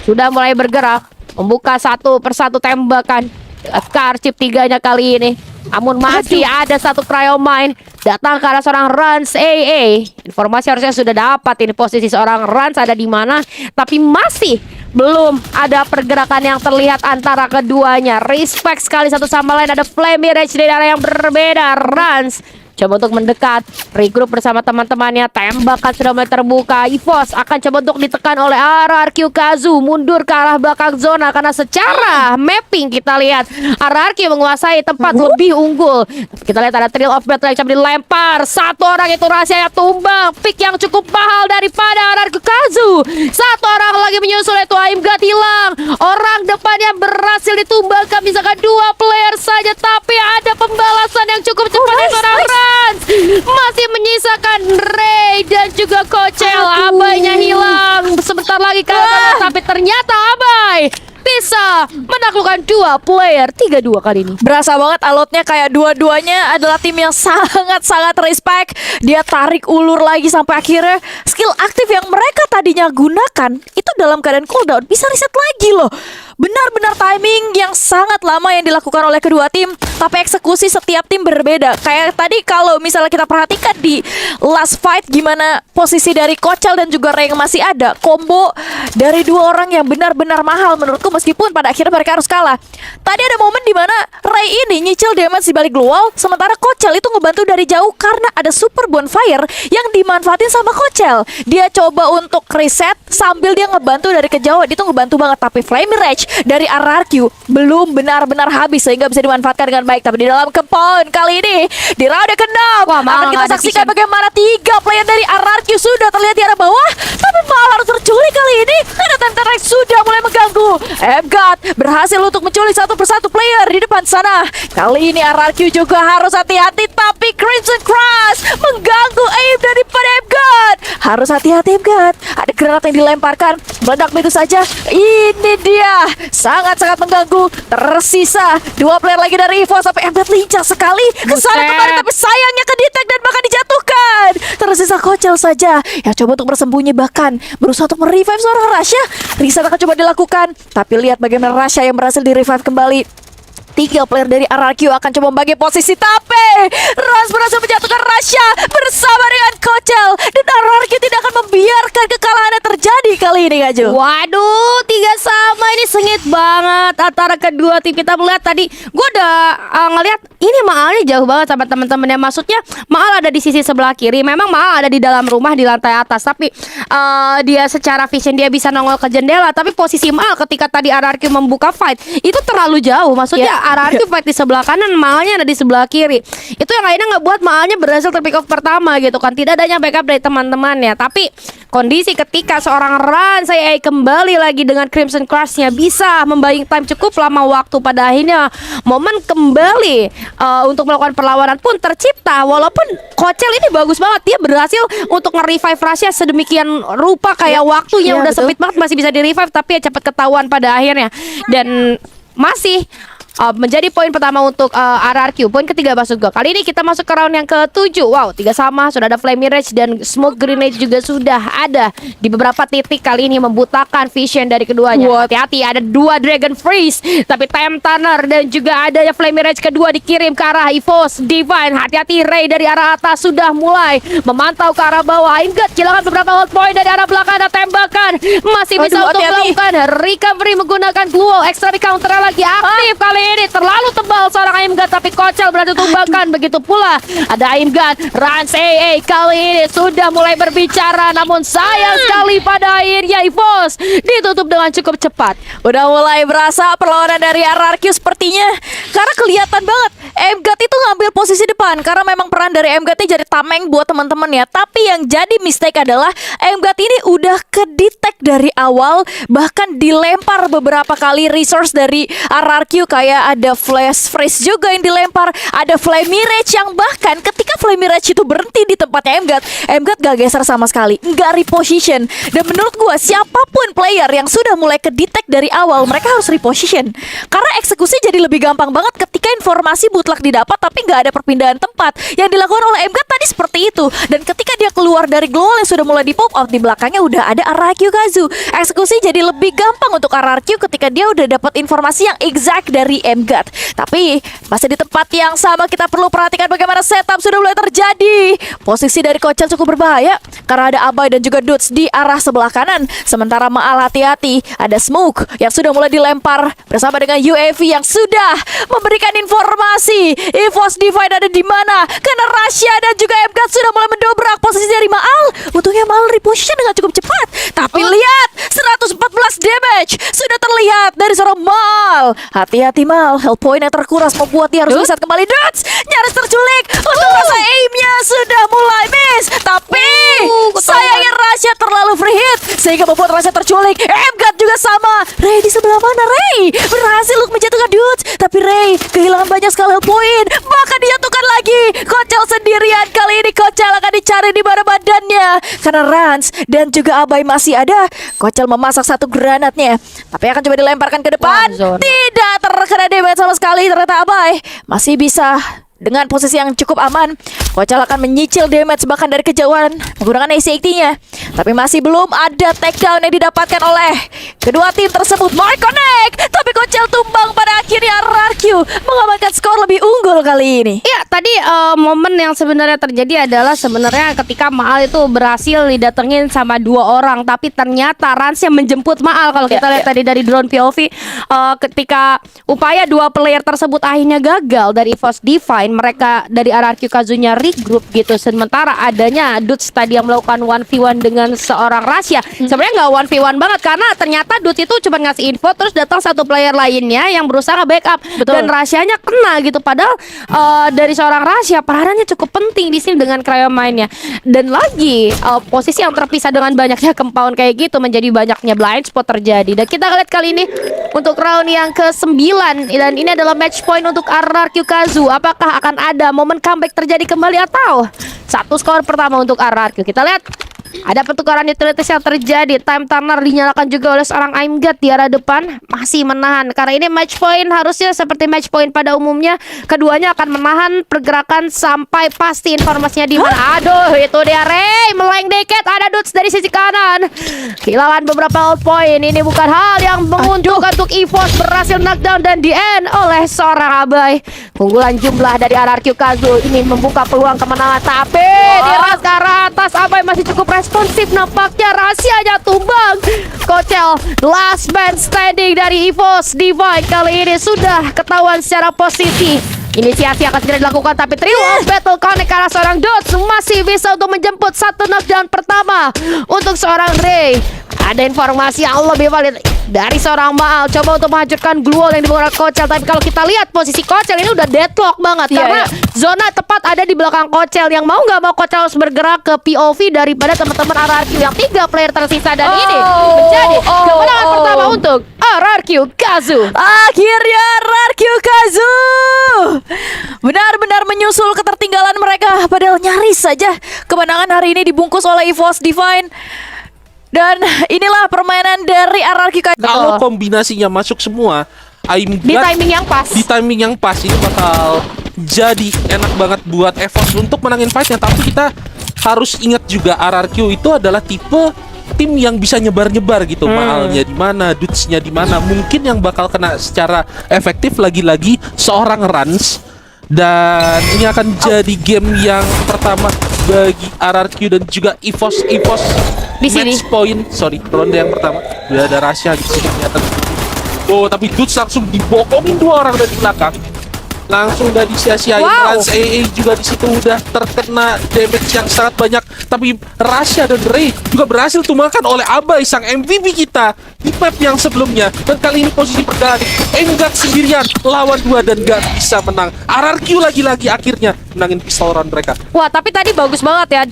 sudah mulai bergerak, membuka satu persatu tembakan ke arsip 3-nya kali ini. Namun masih ada satu Cryomine datang ke arah seorang Rans AA. Informasi harusnya sudah dapat ini posisi seorang Rans ada di mana, tapi masih belum ada pergerakan yang terlihat antara keduanya. Respect sekali satu sama lain. Ada Flame Mirage dari arah yang berbeda. Rans coba untuk mendekat, regroup bersama teman-temannya. Tembakan sudah mulai terbuka. EVOS akan coba untuk ditekan oleh RRQ Kazu. Mundur ke arah belakang zona karena secara mapping kita lihat RRQ menguasai tempat lebih unggul. Kita lihat ada Thrill of Battle yang coba dilempar. Satu orang itu rahasianya tumbang. Pick yang cukup mahal daripada RRQ Kazu. Satu orang lagi menyusul itu ImGUT hilang. Orang depannya berhasil ditumbangkan. Misalkan 2 player saja, tapi ada pembalasan yang cukup cepat dari seorang Rans. Masih menyisakan Ray dan juga Kochel. Abaynya hilang sebentar lagi kalah, tapi ternyata Abay bisa menaklukkan 2 player 3-2 kali ini. Berasa banget alotnya kayak dua-duanya adalah tim yang sangat-sangat respect. Dia tarik ulur lagi sampai akhirnya skill aktif yang mereka tadinya gunakan itu dalam keadaan cooldown bisa reset lagi loh. benar-benar timing yang sangat lama yang dilakukan oleh kedua tim, tapi eksekusi setiap tim berbeda. Kayak tadi kalau misalnya kita perhatikan di last fight gimana posisi dari Kochel dan juga Ray yang masih ada, combo dari dua orang yang benar-benar mahal menurutku, meskipun pada akhirnya mereka harus kalah. Tadi ada momen dimana Ray ini nyicil damage di balik global, sementara Kochel itu ngebantu dari jauh karena ada super bonfire yang dimanfaatin sama Kochel. Dia coba untuk reset sambil dia ngebantu dari kejauhan, itu ngebantu banget. Tapi Flame Mirage dari RRQ belum benar-benar habis sehingga bisa dimanfaatkan dengan baik. Tapi di dalam compound kali ini di round yang ke-6 akan kita saksikan bagaimana 3 player dari RRQ sudah terlihat di arah bawah, tapi malah harus terculik kali ini karena Tentarex sudah mulai mengganggu. MGUT berhasil untuk menculik satu persatu player di depan sana. Kali ini RRQ juga harus hati-hati, tapi Crimson Crush mengganggu aim daripada MGUT. Harus hati-hati MGUT. Ada granat yang dilemparkan, meledak begitu saja. Ini dia, sangat-sangat mengganggu. Tersisa 2 player lagi dari EVOS, tapi MGUT lincah sekali ke sana kemarin, tapi sayangnya ke-detect dan bahkan dijatuhkan. Tersisa Kochel saja yang coba untuk bersembunyi, bahkan berusaha untuk merevive seorang Rasha. Reset akan coba dilakukan, tapi lihat bagaimana Rasha yang berhasil di-revive kembali. 3 player dari RRQ akan coba membagi posisi, tapi Rans berhasil menjatuhkan Rasha bersama dengan Kochel, dan RRQ tidak akan membiarkan kekalahan yang terjadi kali ini, Kaju. Waduh, 3-sama ini sengit banget antara kedua tim. Kita melihat tadi, gue udah ngelihat ini Maalnya jauh banget sama teman-temannya. Maksudnya Maal ada di sisi sebelah kiri. Memang Maal ada di dalam rumah di lantai atas, tapi dia secara vision dia bisa nongol ke jendela. Tapi posisi Maal ketika tadi RRQ membuka fight itu terlalu jauh. Maksudnya RRQ fight di sebelah kanan, Maalnya ada di sebelah kiri. Itu yang akhirnya ngebuat Maalnya berhasil terpick off pertama gitu kan. Tidak adanya backup dari teman-temannya. Tapi kondisi ketika seorang Rans kembali lagi dengan Crimson Crush-nya bisa membuying time cukup lama waktu, pada akhirnya momen kembali untuk melakukan perlawanan pun tercipta. Walaupun Kochel ini bagus banget, dia berhasil untuk nge-revive Rasha sedemikian rupa, kayak waktunya udah betul. sempit banget masih bisa di-revive, tapi ya cepat ketahuan pada akhirnya. Dan masih menjadi poin pertama untuk RRQ. Poin ketiga masuk gue. Kali ini kita masuk ke round yang ke-7. Wow, 3-sama. Sudah ada Flame Mirage dan Smoke Grenade juga sudah ada di beberapa titik. Kali ini membutakan vision dari keduanya. Hati-hati, ada 2 Dragon Freeze, tapi Time Turner dan juga ada Flame Mirage kedua dikirim ke arah EVOS Divine. Hati-hati, Ray dari arah atas sudah mulai memantau ke arah bawah. Ingat, kehilangan beberapa hold point dari arah belakang. Ada tembakan, masih bisa untuk melakukan recovery menggunakan Glue. Extra counter lagi aktif kali ini. Terlalu tebal seorang Aimgat, tapi Kochel berhasil tumbangkan. Begitu pula ada Aimgat. Rans AA kali ini sudah mulai berbicara, namun sayang sekali pada akhirnya EVOS ditutup dengan cukup cepat. Udah mulai berasa perlawanan dari RRQ sepertinya, karena kelihatan banget MGUT itu ngambil posisi depan, karena memang peran dari MGUT ini jadi tameng buat teman-teman ya. Tapi yang jadi mistake adalah MGUT ini udah ke-detect dari awal, bahkan dilempar beberapa kali resource dari RRQ. Kayak ada Flash Freeze juga yang dilempar, ada Flame Mirage yang bahkan ketika Flame Mirage itu berhenti di tempatnya MGUT gak geser sama sekali, gak reposition. Dan menurut gua siapapun player yang sudah mulai ke-detect dari awal, mereka harus reposition, karena eksekusi jadi lebih gampang banget ketika informasi mutlak didapat tapi gak ada perpindahan tempat. Yang dilakukan oleh MGUT tadi seperti itu, dan ketika dia keluar dari global yang sudah mulai di pop out, di belakangnya udah ada RRQ Kazu. Eksekusi jadi lebih gampang untuk RRQ ketika dia udah dapat informasi yang exact dari MGUT. Tapi masih di tempat yang sama, kita perlu perhatikan bagaimana setup sudah mulai terjadi. Posisi dari Kochel cukup berbahaya karena ada Abai dan juga Dudes di arah sebelah kanan. Sementara Maal hati-hati, ada Smoke yang sudah mulai dilempar bersama dengan UAV yang sudah memberikan informasi EVOS Divine ada di mana. Karena Rasha dan juga MGUT sudah mulai mendobrak posisi dari Maal. Untungnya Maal reposition dengan cukup cepat. Tapi lihat, 114 damage sudah terlihat dari seorang Maal. Hati-hati Mal, health point yang terkuras membuat dia harus reset kembali. Dudes nyaris terculik. Untuk rasa aimnya sudah mulai miss, tapi sayangnya Rasha terlalu free hit sehingga membuat Rasha terculik. MGUT juga sama. Ray di sebelah mana? Ray berhasil untuk menjatuhkan Dudes, tapi Ray kehilangan banyak sekali health point, bahkan dijatuhkan lagi. Kochel sendirian kali ini. Kochel akan dicari di mana badannya karena Rans dan juga Abai masih ada. Kochel memasak satu granatnya, tapi akan coba dilemparkan ke depan. Tidak terkena damage sama sekali. Ternyata Abai masih bisa dengan posisi yang cukup aman. Kocal akan menyicil damage bahkan dari kejauhan menggunakan AC-80-nya. Tapi masih belum ada takedown yang didapatkan oleh kedua tim tersebut. Mark connect, tapi Kocal tumbang pada akhirnya. RRQ mengamankan skor lebih unggul kali ini. Iya, tadi momen yang sebenarnya terjadi adalah sebenarnya ketika Maal itu berhasil didatengin sama 2 orang, tapi ternyata Rans yang menjemput Maal. Kalau kita lihat tadi dari drone POV, ketika upaya 2 player tersebut akhirnya gagal dari EVOS Divine, mereka dari RRQ Kazunya regroup gitu. Sementara adanya Dudes tadi yang melakukan 1v1 dengan seorang Rasya. Sebenarnya nggak 1v1 banget karena ternyata Dudes itu cuma ngasih info terus datang satu player lainnya yang berusaha nge-backup. Dan Rasyanya kena gitu. Padahal dari seorang Rasya peranannya cukup penting di sini dengan Cryomainnya. Dan lagi posisi yang terpisah dengan banyaknya compound kayak gitu menjadi banyaknya blind spot terjadi. Dan kita lihat kali ini untuk round yang ke-9 dan ini adalah match point untuk RRQ Kazu. Apakah akan ada momen comeback terjadi kembali atau satu skor pertama untuk RRQ? Kita lihat ada pertukaran utilities yang terjadi. Time Turner dinyalakan juga oleh seorang Aimgat di arah depan. Masih menahan karena ini match point, harusnya seperti match point pada umumnya. Keduanya akan menahan pergerakan sampai pasti informasinya di mana. Aduh, itu dia Ray meleng dikit. Ada Dudes dari sisi kanan. Kehilangan beberapa hold point. Ini bukan hal yang menguntungkan untuk EVOS. Berhasil knockdown dan di end oleh seorang Abai. Keunggulan jumlah dari RRQ Kazu ini membuka peluang kemenangan. Tapi diras ke arah atas. Abai masih cukup responsif nampaknya. Rahasianya tumbang. Kocal last man standing dari EVOS Divine kali ini sudah ketahuan secara posisi. Inisiasi akan segera dilakukan tapi trio of battle connect karena seorang Dudes masih bisa untuk menjemput satu knockdown pertama untuk seorang Ray. Ada informasi yang lebih valid dari seorang Maal coba untuk menghancurkan glue wall yang dibangun Kocal. Tapi kalau kita lihat posisi Kocal ini udah deadlock banget karena zona tepat ada di belakang Kocal. Yang mau nggak mau Kocal harus bergerak ke POV daripada teman-teman RRQ yang 3 player tersisa. Dan ini menjadi kemenangan pertama untuk RRQ Kazu. Akhirnya RRQ Kazu benar-benar menyusul ketertinggalan mereka. Padahal nyaris saja kemenangan hari ini dibungkus oleh EVOS Divine. Dan inilah permainan dari RRQ Kazu. Kalau kombinasinya masuk semua, Di timing yang pas. Di timing yang pas ini bakal jadi enak banget buat EVOS untuk menangin fightnya. Tapi kita harus ingat juga RRQ itu adalah tipe tim yang bisa nyebar-nyebar gitu. Maalnya di mana, Dudesnya di mana. Mungkin yang bakal kena secara efektif lagi-lagi seorang Rans. Dan ini akan jadi game yang pertama bagi RRQ dan juga EVOS di sini. match point, ronde yang pertama. Udah ada Rasya di sini kelihatan. Oh, tapi Dudes langsung dibokongin 2 orang dari belakang. Langsung udah disia-siain. Rans AA juga di situ udah terkena damage yang sangat banyak. Tapi Rasya dan Ray juga berhasil tumbangkan oleh Abai sang MVP kita di map yang sebelumnya. Dan kali ini posisi perdagangan Enggak sendirian lawan 2 dan gak bisa menang. RRQ lagi-lagi akhirnya menangin pistol round mereka. Wah, tapi tadi bagus banget ya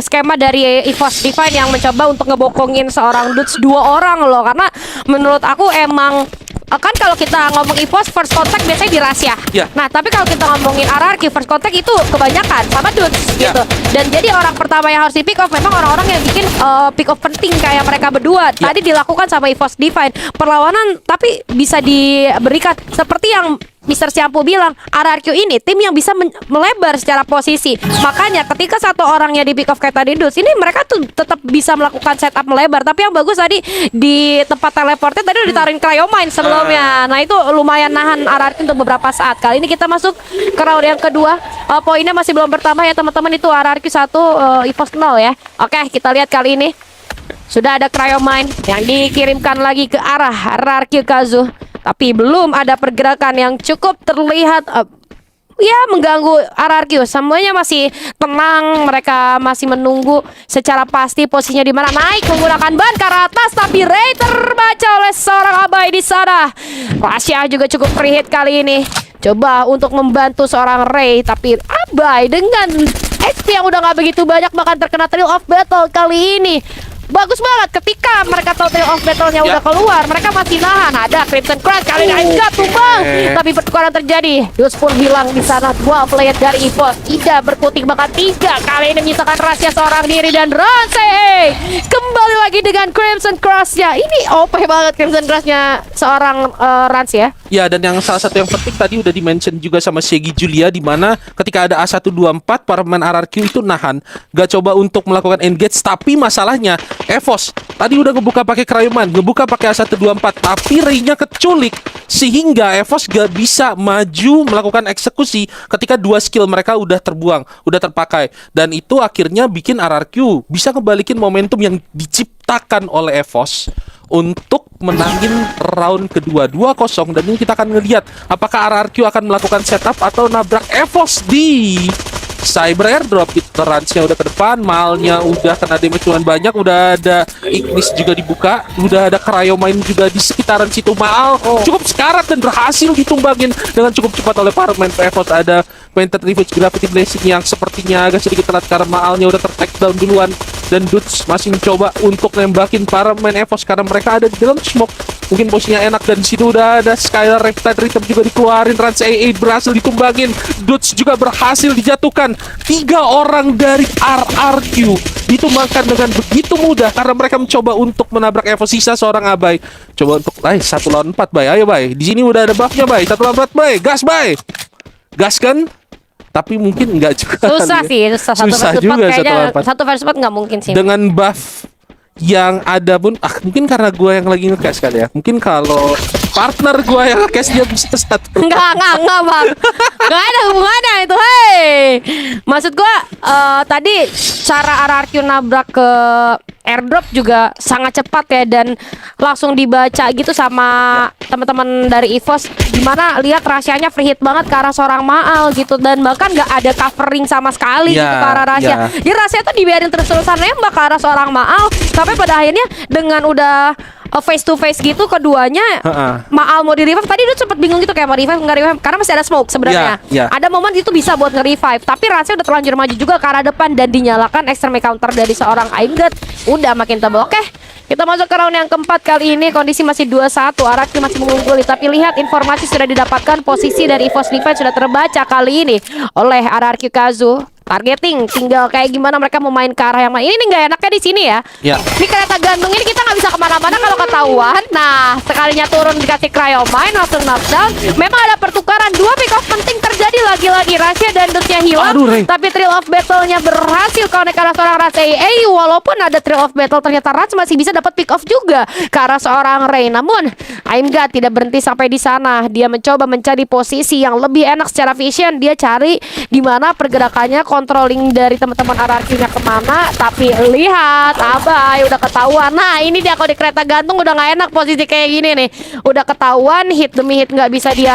skema dari EVOS Divine yang mencoba untuk ngebokongin seorang Dudes 2 orang loh. Karena menurut aku emang kan kalau kita ngomong EVOS first contact biasanya di Rasya. Nah, tapi kalau kita ngomongin RRQ first contact itu kebanyakan sama Dudes gitu. Dan jadi orang pertama yang harus di pick off memang orang-orang yang bikin pick off penting kayak mereka berdua. Tadi dilakukan sama EVOS Divine. Perlawanan tapi bisa diberikan seperti yang Mr. Siampu bilang, RRQ ini tim yang bisa melebar secara posisi. Makanya ketika satu orangnya di pick off kayak tadi Dudes, ini mereka tuh tetap bisa melakukan setup melebar. Tapi yang bagus tadi di tempat teleportnya tadi udah ditaruhin Cryomine sebelumnya. Nah itu lumayan nahan RRQ untuk beberapa saat. Kali ini kita masuk ke round yang kedua. Poinnya masih belum bertambah ya teman-teman. Itu RRQ 1, EVOS 0 ya. Oke, kita lihat kali ini sudah ada Cryomine yang dikirimkan lagi ke arah RRQ Kazu. Tapi belum ada pergerakan yang cukup terlihat ya mengganggu RRQ. Semuanya masih tenang, mereka masih menunggu secara pasti posisinya di mana. Naik menggunakan ban ke arah atas, tapi Ray terbaca oleh seorang Abai di sana. Rasya juga cukup free hit kali ini. Coba untuk membantu seorang Ray, tapi Abai dengan HP yang udah nggak begitu banyak bahkan terkena thrill of battle kali ini. bagus banget ketika mereka tahu Trail of Battle-nya Ya. udah keluar, mereka masih nahan. Ada Crimson Crush kali ini enggak tumbang, tapi pertukaran terjadi. Dutch pun hilang di sana. Dua player dari EVOS tidak berkutik, bahkan 3 kali ini menyisakan rahasia seorang diri dan Ronsei kembali lagi dengan Crimson Crush-nya. Ini OP banget Crimson Crush-nya seorang Rans ya. Ya, dan yang salah satu yang penting tadi udah di-mention juga sama Shaggy Julia, di mana ketika ada A124 para pemain RRQ itu nahan, gak coba untuk melakukan engage. Tapi masalahnya EVOS tadi udah ngebuka pakai Cryoman, ngebuka pakai A124, tapi Ray-nya keculik sehingga EVOS gak bisa maju melakukan eksekusi ketika 2 skill mereka udah terbuang, udah terpakai. Dan itu akhirnya bikin RRQ bisa ngebalikin momentum yang diciptakan oleh EVOS untuk menangin round kedua 2-0. Dan ini kita akan ngelihat apakah RRQ akan melakukan setup atau nabrak EVOS di Cyber Airdrop. Ransnya udah ke depan, Malnya udah kena damage cuman banyak, udah ada Ignis juga dibuka, udah ada Cryomine juga di sekitaran situ. Mal cukup sekarat dan berhasil ditumbangin dengan cukup cepat oleh para pemain EVOS. Ada Painted Refuge Gravity Blessing yang sepertinya agak sedikit telat karena Maalnya udah ter-take down duluan, dan Dutch masih mencoba untuk nembakin para pemain EVOS karena mereka ada di dalam smoke. Mungkin posisinya enak, dan di situ udah ada Skylar Reptile Rhythm juga dikeluarin. Rans AA berhasil ditumbangin, Dutch juga berhasil dijatuhkan. 3 orang dari RRQ ditumbangkan dengan begitu mudah karena mereka mencoba untuk menabrak EVOS. Sisa seorang Abai coba untuk 1 lawan 4 Bay. Ayo Bay, di sini udah ada buffnya Bay. 1 lawan 4 Bay, gas Bay, gas kan? Tapi mungkin enggak juga. Susah sih, susah. Susah Satu juga versus 4 1 lawan kayaknya 4. satu versus 4 nggak mungkin sih. Dengan buff yang ada pun mungkin karena gue yang lagi nge-cash kali ya. Mungkin kalau partner gue yang nge-cash dia bisa 1. Enggak bang. Enggak ada hubungannya itu. Hei, maksud gua tadi cara RRQ nabrak ke airdrop juga sangat cepat ya, dan langsung dibaca gitu sama teman-teman dari EVOS, dimana lihat rahasianya free hit banget ke arah seorang Maal gitu, dan bahkan nggak ada covering sama sekali gitu ke arah rahasia. Jadi rahasia tuh dibiarin terus-terusan nembak ke arah seorang Maal, sampai pada akhirnya dengan udah face to face gitu keduanya, Maal mau di revive. Tadi dia sempat bingung gitu kayak mau revive nggak revive karena masih ada smoke sebenarnya. Ada momen itu bisa buat nge-revive, tapi rahasia udah terlanjur maju juga ke arah depan dan dinyalakan extreme counter dari seorang Aimgat. Udah makin tebal. Oke, kita masuk ke round yang keempat. Kali ini kondisi masih 2-1, RRQ masih mengungguli, tapi lihat informasi sudah didapatkan, posisi dari EVOS Defense sudah terbaca kali ini oleh RRQ Kazu. Targeting tinggal kayak gimana mereka mau main ke arah yang mana. Ini nih nggak enaknya di sini ya. Ini kereta gantung ini kita nggak bisa kemana-mana kalau ketahuan. Nah, sekalinya turun dikasih Cryomine langsung knockdown. Memang ada pertukaran, 2 pick off penting terjadi lagi-lagi. Rahasia dan Dutch-nya hilang, tapi Thrill of Battle-nya berhasil connect ke arah seorang Rans AA. Walaupun ada Thrill of Battle, ternyata Rans masih bisa dapat pick off juga ke arah seorang Ray. Namun Aimgat tidak berhenti sampai di sana. Dia mencoba mencari posisi yang lebih enak secara vision. Dia cari di mana pergerakannya, controlling dari teman-teman RRQ-nya kemana. Tapi lihat, Abai udah ketahuan. Nah, ini dia kalau di kereta gantung udah nggak enak posisi kayak gini nih. Udah ketahuan, hit demi hit nggak bisa dia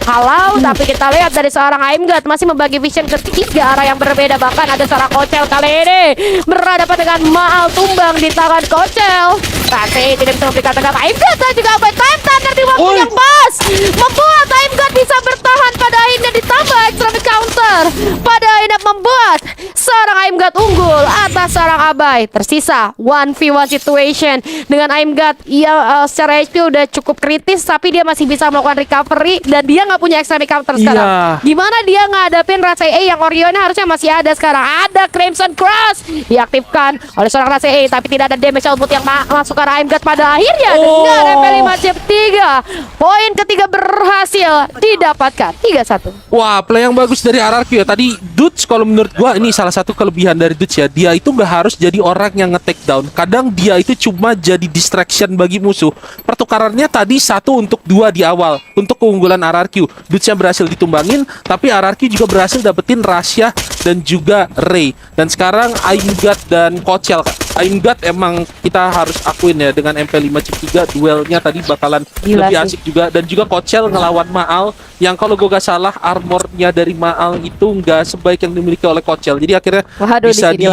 halau. Tapi kita lihat dari seorang Aimgat masih membagi vision ke 3 arah yang berbeda. Bahkan ada seorang Kocel kali ini berhadapan dengan Maal, tumbang di tangan Kocel. Tapi tidak bisa memberikan tanggapan Aimgat, dan juga Abai time thunder di waktu yang pas membuat Aimgat bisa bertahan. Pada akhirnya ditambah extreme counter, pada akhirnya membuat seorang Aimgat unggul atas seorang Abai. Tersisa 1v1 situation dengan Aimgat yang secara HP udah cukup kritis, tapi dia masih bisa melakukan recovery dan dia nggak punya extreme counter sekarang. Gimana dia ngadapin Rans AA yang Orionnya harusnya masih ada sekarang. Ada Crimson Cross diaktifkan oleh seorang Rans AA, tapi tidak ada damage output yang masuk ke arah Aimgat. Pada akhirnya dengan MP5 chip 3, poin ketiga berhasil didapatkan 3-1. Wah, play yang bagus dari RRQ ya. Tadi Dutch kalau menurut gua ini salah satu kelebihan dari Dutch ya. Dia itu nggak harus jadi orang yang nge-take down. Kadang dia itu cuma jadi distraction bagi musuh. Pertukarannya tadi 1 untuk 2 di awal untuk keunggulan RRQ. Dutch-nya berhasil ditumbangin, tapi RRQ juga berhasil dapetin Rahasia dan juga Ray. Dan sekarang Aimgat dan Kocel. Aimgat emang kita harus akuin ya, dengan MP5 chip 3 duelnya tadi bakalan lebih asik juga. Dan juga Kocel ngelawan Maal yang kalau gue gak salah armornya dari Maal itu nggak sebaik yang dimiliki oleh Kocel. Jadi akhirnya bisa di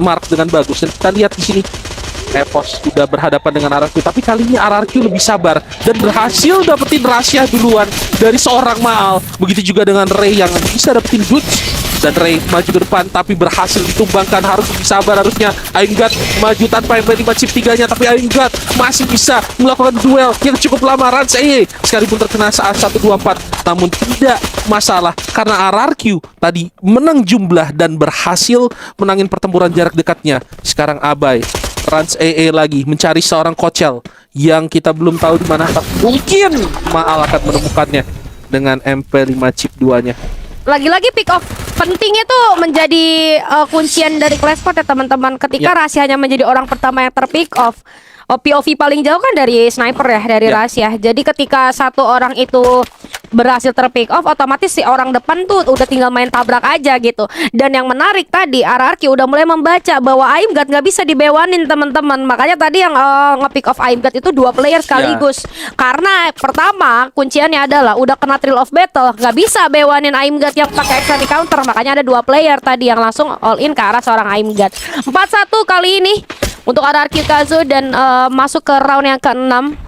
mark dengan bagus. Dan kita lihat di sini EVOS sudah berhadapan dengan RRQ, tapi kali ini RRQ lebih sabar dan berhasil dapetin Rahasia duluan dari seorang Maal. Begitu juga dengan Ray yang bisa dapetin Dutch Dan Ray maju ke depan tapi berhasil ditumbangkan. Harus lebih sabar harusnya. Aimgat maju tanpa MP5 chip 3-nya, tapi Aimgat masih bisa melakukan duel yang cukup lama. Rans sekalipun terkena saat 1-2-4, namun tidak masalah karena RRQ tadi menang jumlah dan berhasil menangin pertempuran jarak dekatnya. Sekarang Abai Rans lagi mencari seorang Kochel yang kita belum tahu di mana, tapi mungkin Maal akan menemukannya dengan MP5 chip 2-nya. Lagi-lagi pick off pentingnya tuh menjadi kuncian dari Clashport ya teman-teman. Ketika Rasya hanya menjadi orang pertama yang terpick off, POV paling jauh kan dari sniper ya, dari Rasya. Jadi ketika satu orang itu berhasil terpick off, otomatis si orang depan tuh udah tinggal main tabrak aja gitu. Dan yang menarik tadi, RRQ udah mulai membaca bahwa Aimgat nggak bisa dibewanin teman-teman. Makanya tadi yang nge-pick off Aimgat itu 2 player sekaligus. Karena pertama kunciannya adalah udah kena Thrill of Battle, nggak bisa bewanin Aimgat yang pakai extra di counter. Makanya ada 2 player tadi yang langsung all in ke arah seorang Aimgat. 4-1 kali ini untuk RRQ Kazu dan masuk ke round yang ke-6.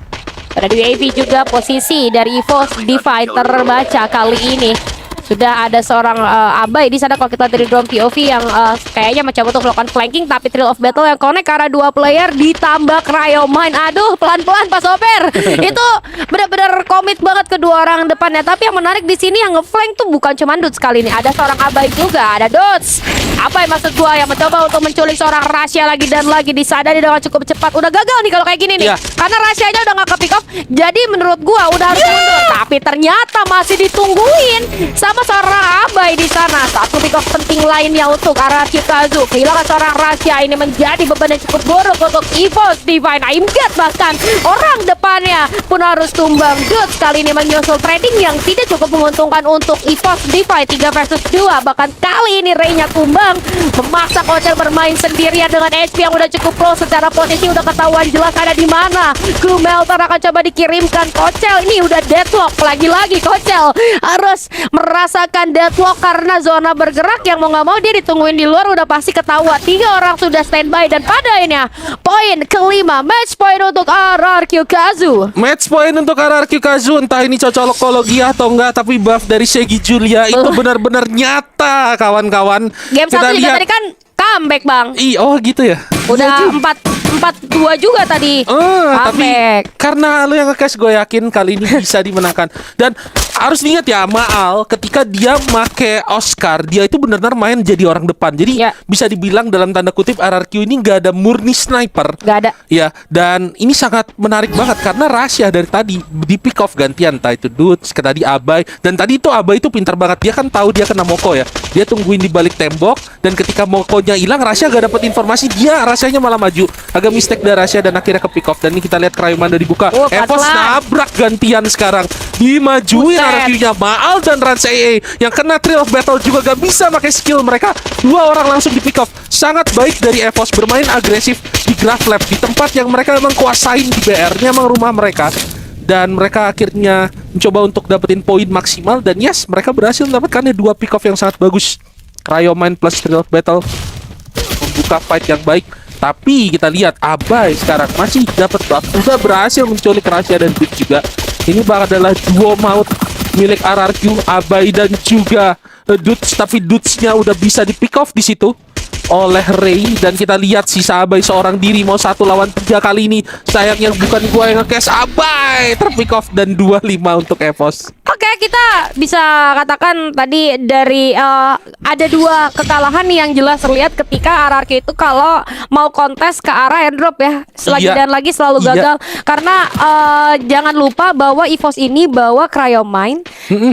Ada di UAV juga posisi dari EVOS Divine terbaca kali ini. Sudah ada seorang Abai di sana kalau kita dari drone POV yang kayaknya mencoba untuk melakukan flanking, tapi Thrill of Battle yang connect ke arah 2 player ditambah Cryomine. Aduh, pelan-pelan Pak Soper. Itu benar-benar komit banget kedua orang depannya. Tapi yang menarik di sini yang ngeflank tuh bukan cuma Dudes kali ini, ada seorang Abai juga, ada Dudes. Apa yang maksud gua yang mencoba untuk menculik seorang Rasya lagi dan lagi disadari dengan cukup cepat. Udah gagal nih kalau kayak gini nih. Karena Rasyanya udah gak ke-pick off. Jadi menurut gua udah harus mundur. Tapi ternyata masih ditungguin sama seorang Abai di sana. Satu pick off penting lainnya untuk RRQ Kazu. Kehilangan seorang Rasya ini menjadi beban yang cukup buruk untuk EVOS Divine. Aimgat bahkan orang depannya pun harus tumbang. Dudes kali ini menyusul trading yang tidak cukup menguntungkan untuk EVOS Divine 3 versus 2. Bahkan kali ini Ray-nya tumbang, memaksa Kochel bermain sendirian dengan HP yang udah cukup low. Secara posisi udah ketahuan jelas ada di mana. Crew Melter akan coba dikirimkan. Kochel ini udah deadlock. Lagi-lagi Kochel harus merasakan deadlock karena zona bergerak yang mau nggak mau dia ditungguin di luar udah pasti ketahuan. 3 orang sudah standby dan pada akhirnya poin kelima, match point untuk RRQ Kazu. Match point untuk RRQ Kazu, entah ini cocokologi atau enggak, tapi buff dari Segi Julia itu benar-benar nyata kawan-kawan. Game Kita 1 juga tadi kan comeback bang. Oh gitu ya. Udah 4-2 juga tadi. Tapi karena lu yang nge-cash, gue yakin kali ini bisa dimenangkan. Dan harus diingat ya, Maal ketika dia make Oscar, dia itu benar-benar main jadi orang depan. Jadi bisa dibilang dalam tanda kutip RRQ ini gak ada murni sniper. Gak ada. Ya, dan ini sangat menarik banget karena Rasya dari tadi di pick off gantian, entah itu Dudes, tadi Abai. Dan tadi itu Abai itu pintar banget, dia kan tahu dia kena Moko ya. Dia tungguin di balik tembok, dan ketika Mokonya hilang, Rasya gak dapat informasi, dia Rasyanya malah maju. Agak mistake dari Rasya dan akhirnya ke pick off. Dan ini kita lihat Cryomine udah dibuka. EVOS nabrak gantian sekarang, dimajuin RRQ-nya. Maal dan Rans yang kena Thrill of Battle juga gak bisa pakai skill mereka. 2 orang langsung di pick off. Sangat baik dari EVOS bermain agresif di Graph Lab, di tempat yang mereka memang kuasain di BR-nya, memang rumah mereka. Dan mereka akhirnya mencoba untuk dapetin poin maksimal. Dan yes, mereka berhasil mendapatkannya 2 pick off yang sangat bagus. Cryomine plus Thrill of Battle membuka fight yang baik. Tapi kita lihat Abai sekarang masih dapat buff, sudah berhasil menculik Rasya dan Dudes juga. Ini adalah duo maut milik RRQ, Abai dan juga Dudes. Tapi Dudes-nya udah bisa di pick off di situ oleh Ray. Dan kita lihat sisa Abai seorang diri mau 1 lawan 3 kali ini. Sayangnya bukan gua yang nge-cash, Abai terpick off dan 2-5 untuk EVOS. Oke, kita bisa katakan tadi dari ada 2 kekalahan yang jelas terlihat ketika RRQ itu kalau mau kontes ke arah airdrop ya, lagi dan lagi selalu gagal. Karena jangan lupa bahwa EVOS ini bawa Cryomine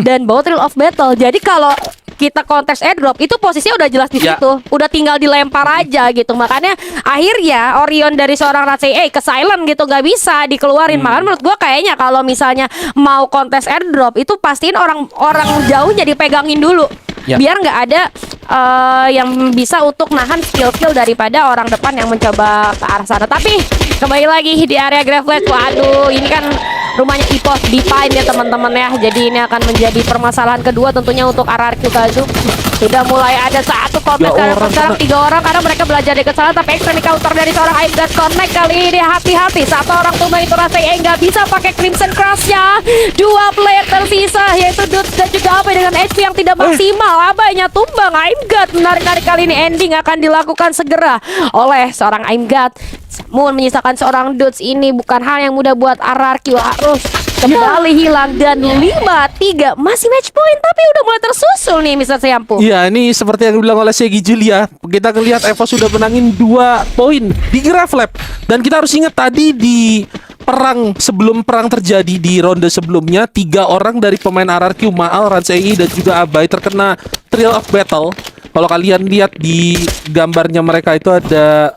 dan bawa Thrill of Battle. Jadi kalau kita kontes airdrop itu posisinya udah jelas di situ, udah tinggal dilempar aja gitu. Makanya akhirnya Orion dari seorang Ratsei ke silent gitu, gak bisa dikeluarin. Makanya menurut gua kayaknya kalau misalnya mau kontes airdrop itu pastiin orang jauhnya dipegangin dulu, biar nggak ada yang bisa untuk nahan skill daripada orang depan yang mencoba ke arah sana. Tapi kembali lagi di area Graph Lab, waduh ini kan rumahnya EVOS Divine ya teman-teman ya. Jadi ini akan menjadi permasalahan kedua tentunya untuk RRQ Kazu. Sudah mulai ada satu kontak Tiga dan orang sekarang kena. 3 orang karena mereka belajar dari kesalahan. Tapi extreme counter dari seorang Aimgat Connect kali ini hati-hati. Satu orang tumbang itu rasanya nggak bisa pakai Crimson Crush-nya. 2 player tersisa yaitu Dudes dan juga Abai dengan HP yang tidak maksimal. Abainya tumbang. Aimgat menarik-narik kali ini ending akan dilakukan segera oleh seorang Aimgat. Namun menyisakan seorang Dudes ini bukan hal yang mudah buat RRQ, harus kembali hilang dan 5-3 masih match point tapi udah mulai tersusul nih Mr. Siampu. Iya, ini seperti yang dibilang oleh Segi Julia. Kita ngelihat Evo sudah menangin 2 poin di Grave Lab. Dan kita harus ingat tadi di sebelum perang terjadi di ronde sebelumnya, 3 orang dari pemain RRQ, Maal, Ransei dan juga Abai terkena Thrill of Battle. Kalau kalian lihat di gambarnya mereka itu ada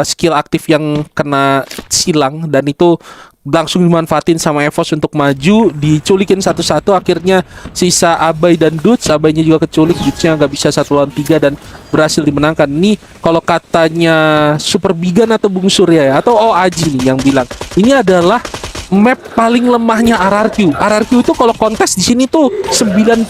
skill aktif yang kena silang dan itu langsung dimanfaatin sama Evos untuk maju, diculikin satu-satu, akhirnya sisa Abai dan Dudes. Abainya juga keculik, Dudesnya nggak bisa 1 lawan 3 dan berhasil dimenangkan. Nih kalau katanya Super Bigan atau Bung Surya ya, atau Aji nih yang bilang ini adalah map paling lemahnya RRQ. RRQ itu kalau kontes di sini tuh 95%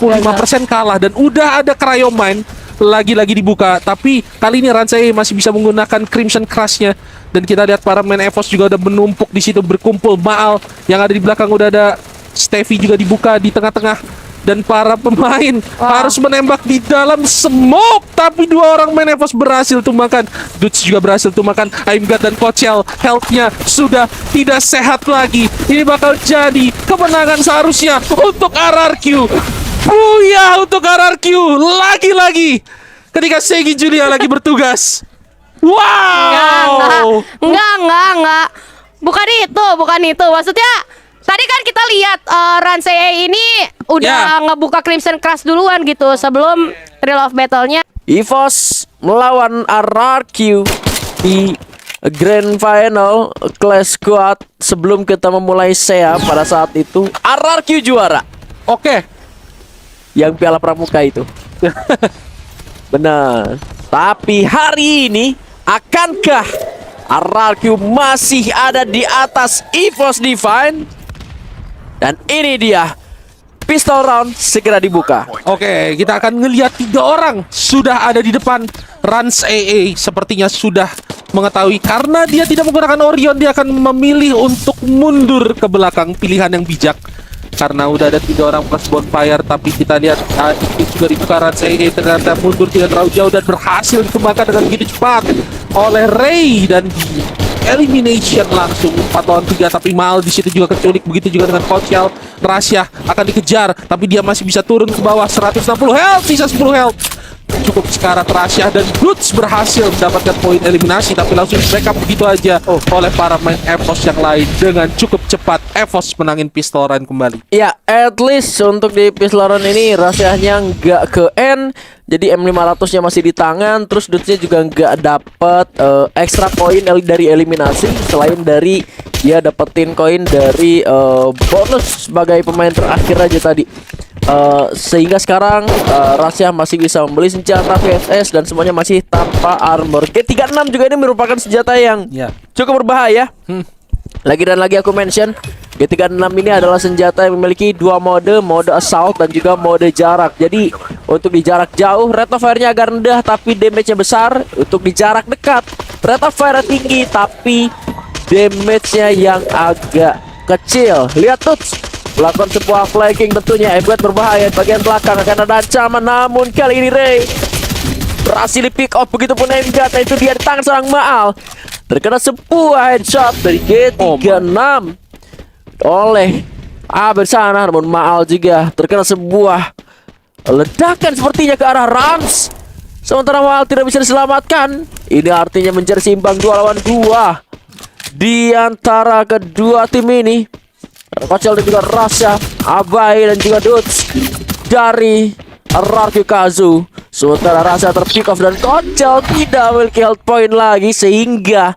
kalah dan udah ada Cryomine lagi-lagi dibuka, tapi kali ini Ransei masih bisa menggunakan Crimson Crush-nya. Dan kita lihat para main Evos juga udah menumpuk di situ berkumpul. Maal yang ada di belakang udah ada, Steffi juga dibuka di tengah-tengah. Dan para pemain harus menembak di dalam smoke, tapi 2 orang main Evos berhasil tumbangkan. Dudes juga berhasil tumbangkan. Aimgat dan Kochel health-nya sudah tidak sehat lagi. Ini bakal jadi kemenangan seharusnya untuk RRQ. Booyah untuk RRQ lagi-lagi ketika Segi Julia lagi bertugas. Wow. Enggak. Bukan itu. Maksudnya tadi kan kita lihat Ransei ini udah ngebuka Crimson Crush duluan gitu sebelum Thrill of Battle-nya. EVOS melawan RRQ di Grand Final Clash Squad. Sebelum kita memulai SEA pada saat itu RRQ juara. Oke. Yang Piala Pramuka itu. Benar. Tapi hari ini akankah RRQ masih ada di atas EVOS Divine? Dan ini dia, pistol round segera dibuka. Oke, kita akan ngelihat 3 orang sudah ada di depan. Rans AA sepertinya sudah mengetahui karena dia tidak menggunakan Orion, dia akan memilih untuk mundur ke belakang. Pilihan yang bijak karena udah ada 3 orang plus bonfire. Tapi kita lihat ini juga dibuka. Rans AA ternyata mundur tidak terlalu jauh dan berhasil dikembangkan dengan begitu cepat oleh Ray dan di elimination langsung 4 lawan 3. Tapi Maal di situ juga keculik, begitu juga dengan Kochel. Rasyah akan dikejar tapi dia masih bisa turun ke bawah. 160 health, sisa 10 health. Cukup sekarang Rasyah dan Dudes berhasil mendapatkan poin eliminasi, tapi langsung backup begitu aja oleh para main Evos yang lain. Dengan cukup cepat Evos menangin pistol run kembali. Ya, at least untuk di pistol round ini Rasyahnya nggak ke N. Jadi M500-nya masih di tangan. Terus Dudesnya juga nggak dapet extra poin dari eliminasi, selain dari dia dapetin koin dari bonus sebagai pemain terakhir aja tadi. Sehingga sekarang Rasyah masih bisa membeli senjata VSS dan semuanya masih tanpa armor. G36 juga ini merupakan senjata yang cukup berbahaya. Lagi dan lagi aku mention, G36 ini adalah senjata yang memiliki 2 mode assault dan juga mode jarak. Jadi untuk di jarak jauh rate of fire-nya agak rendah tapi damage-nya besar. Untuk di jarak dekat rate of fire tinggi tapi damage-nya yang agak kecil. Lihat tuh, melakukan sebuah flanking tentunya. Aimgat berbahaya, bagian belakang akan ada ancaman. Namun kali ini Ray berhasil di pick off, begitupun Aimgat. Nah, itu dia di tangan seorang Maal. Terkena sebuah headshot dari G36 oleh bersana. Namun Maal juga terkena sebuah ledakan sepertinya ke arah Rams. Sementara Maal tidak bisa diselamatkan. Ini artinya mencari seimbang 2 lawan 2 di antara kedua tim ini. Kochel dan juga Rasyah, Abai dan juga Dudes dari RRQ Kazu. Sementara Rasyah terpick off dan Kochel tidak memiliki health point lagi, sehingga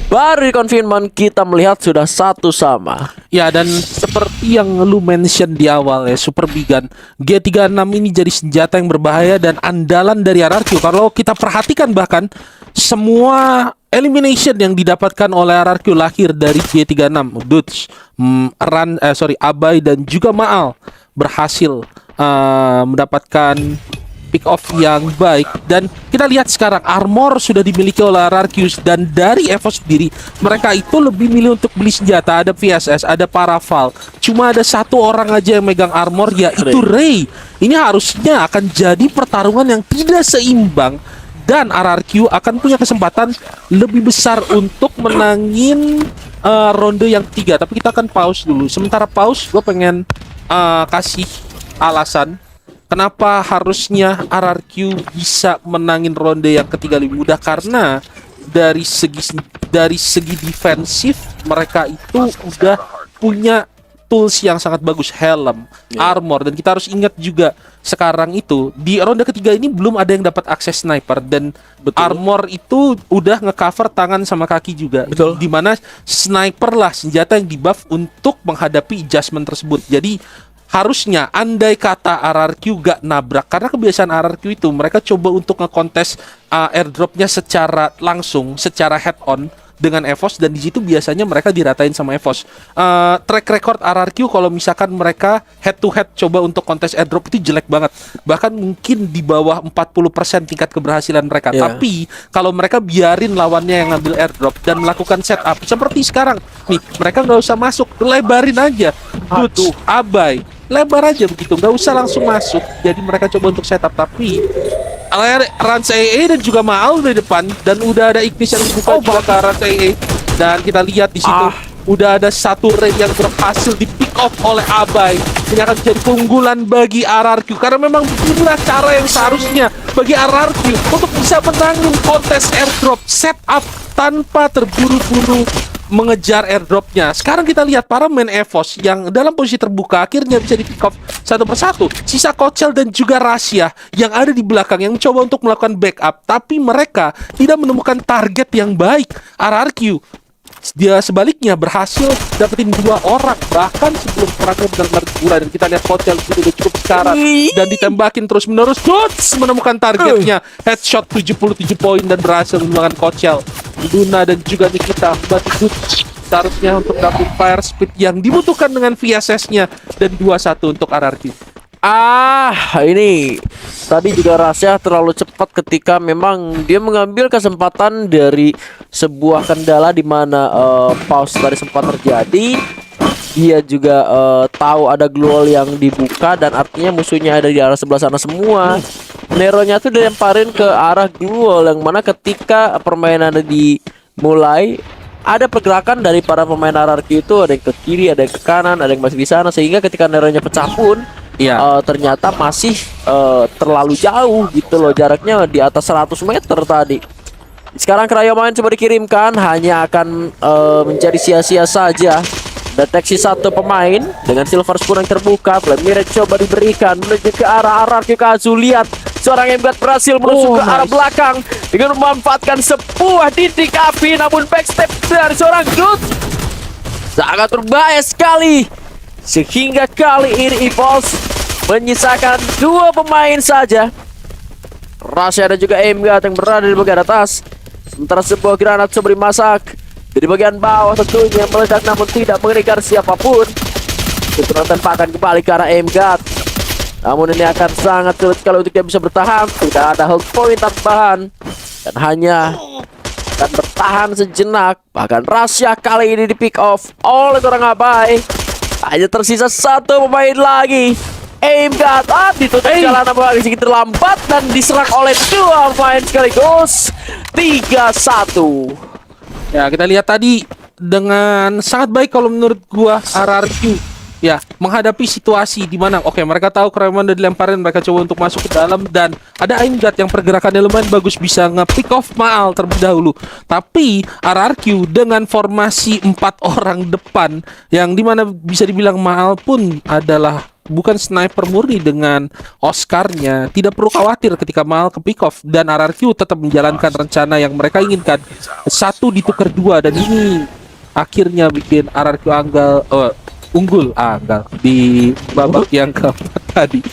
baru di konfirman kita melihat sudah 1 sama. Ya, dan seperti yang lu mention di awal ya, Super Bigan, G36 ini jadi senjata yang berbahaya dan andalan dari RRQ. Kalau kita perhatikan bahkan semua elimination yang didapatkan oleh RRQ lahir dari G36. Dudes, Abai dan juga Maal berhasil mendapatkan pick off yang baik. Dan kita lihat sekarang armor sudah dimiliki oleh Rarkius, dan dari Evo sendiri mereka itu lebih milih untuk beli senjata. Ada VSS, ada Paraval, cuma ada satu orang aja yang megang armor, yaitu Ray. Ini harusnya akan jadi pertarungan yang tidak seimbang, dan RRQ akan punya kesempatan lebih besar untuk menangin ronde yang ketiga. Tapi kita akan pause dulu. Sementara pause, gue pengen kasih alasan kenapa harusnya RRQ bisa menangin ronde yang ketiga lebih mudah. Karena dari segi defensif mereka itu udah punya tools yang sangat bagus, helm, armor, dan kita harus ingat juga sekarang itu di ronde ketiga ini belum ada yang dapat akses sniper, dan armor itu udah ngecover tangan sama kaki juga. Betul. Dimana sniper lah senjata yang dibuff untuk menghadapi adjustment tersebut. Jadi harusnya andai kata RRQ gak nabrak, karena kebiasaan RRQ itu mereka coba untuk ngekontes airdropnya secara langsung, secara head on dengan EVOS, dan di situ biasanya mereka diratain sama EVOS. Track record RRQ kalau misalkan mereka head to head coba untuk kontes airdrop itu jelek banget. Bahkan mungkin di bawah 40% tingkat keberhasilan mereka. Tapi kalau mereka biarin lawannya yang ngambil airdrop dan melakukan setup seperti sekarang nih, mereka nggak usah masuk, lebarin aja. Dudes, Abai, lebar aja begitu, nggak usah langsung masuk. Jadi mereka coba untuk setup, tapi Rans AA dan juga Maal di depan, dan udah ada Ignis yang dibuka juga ke Rans AA, dan kita lihat di situ udah ada satu raid yang berhasil di pick off oleh Abai. Ini akan menjadi keunggulan bagi RRQ, karena memang beginilah cara yang seharusnya bagi RRQ untuk bisa menangin kontes airdrop, setup tanpa terburu-buru mengejar airdropnya. Sekarang kita lihat para main EVOS yang dalam posisi terbuka akhirnya bisa di pick off satu persatu. Sisa Kocel dan juga Rasya yang ada di belakang yang mencoba untuk melakukan backup, tapi mereka tidak menemukan target yang baik. RRQ dia sebaliknya berhasil dapetin 2 orang bahkan sebelum perangnya benar-benar dimulai, dan kita lihat Kocel itu udah cukup sekarat dan ditembakin terus menerus. Dudes menemukan targetnya, headshot 77 poin dan berhasil menemukan Kocel. Luna dan juga Nikita membantu Dudes seharusnya untuk dapat fire speed yang dibutuhkan dengan VSS-nya, dan 2-1 untuk RRQ. Ini tadi juga Rasya terlalu cepat ketika memang dia mengambil kesempatan dari sebuah kendala di mana pause tadi sempat terjadi. Dia juga tahu ada global yang dibuka, dan artinya musuhnya ada di arah sebelah sana semua. Neronya tuh dilemparin ke arah global, yang mana ketika permainan dimulai ada pergerakan dari para pemain RRQ itu, ada yang ke kiri, ada yang ke kanan, ada yang masih di sana, sehingga ketika Neronya pecah pun ternyata masih terlalu jauh gitu loh, jaraknya di atas 100 meter tadi. Sekarang Crayoman coba dikirimkan, hanya akan menjadi sia-sia saja. Deteksi satu pemain dengan silver spoon yang terbuka. Flamire coba diberikan menuju ke arah RRQ. Kazu lihat seorang Emgat berhasil menuju ke arah belakang dengan memanfaatkan sebuah titik api, namun backstep dari seorang Dudes sangat berbahaya sekali. Sehingga kali ini EVOS menyisakan 2 pemain saja. Rasya dan juga Emgat yang berada di bagian atas, sementara sebuah granat coba dimasak di bagian bawah, tentunya meledak namun tidak mengerikan siapapun. Itu tembakan kembali ke arah Emgat, namun ini akan sangat sulit sekali untuk dia bisa bertahan. Tidak ada hold point tambahan, dan hanya akan bertahan sejenak. Bahkan Rasya kali ini di pick off oleh orang Abai. Hanya tersisa 1 pemain lagi. Emgat ditutup jalan namun sedikit terlambat, dan diserang oleh 2 pemain sekaligus. 3-1. Ya, kita lihat tadi dengan sangat baik kalau menurut gua RRQ ya menghadapi situasi di mana mereka tahu Crayoman udah dilemparin, mereka coba untuk masuk ke dalam, dan ada Aimgat yang pergerakannya lumayan bagus, bisa nge-pick off Maal terlebih dahulu. Tapi RRQ dengan formasi 4 orang depan, yang dimana bisa dibilang Maal pun adalah bukan sniper murni dengan Oscar-nya, tidak perlu khawatir ketika Maal ke pick off, dan RRQ tetap menjalankan rencana yang mereka inginkan, 1 ditukar 2, dan ini akhirnya bikin RRQ unggul di babak yang keempat tadi.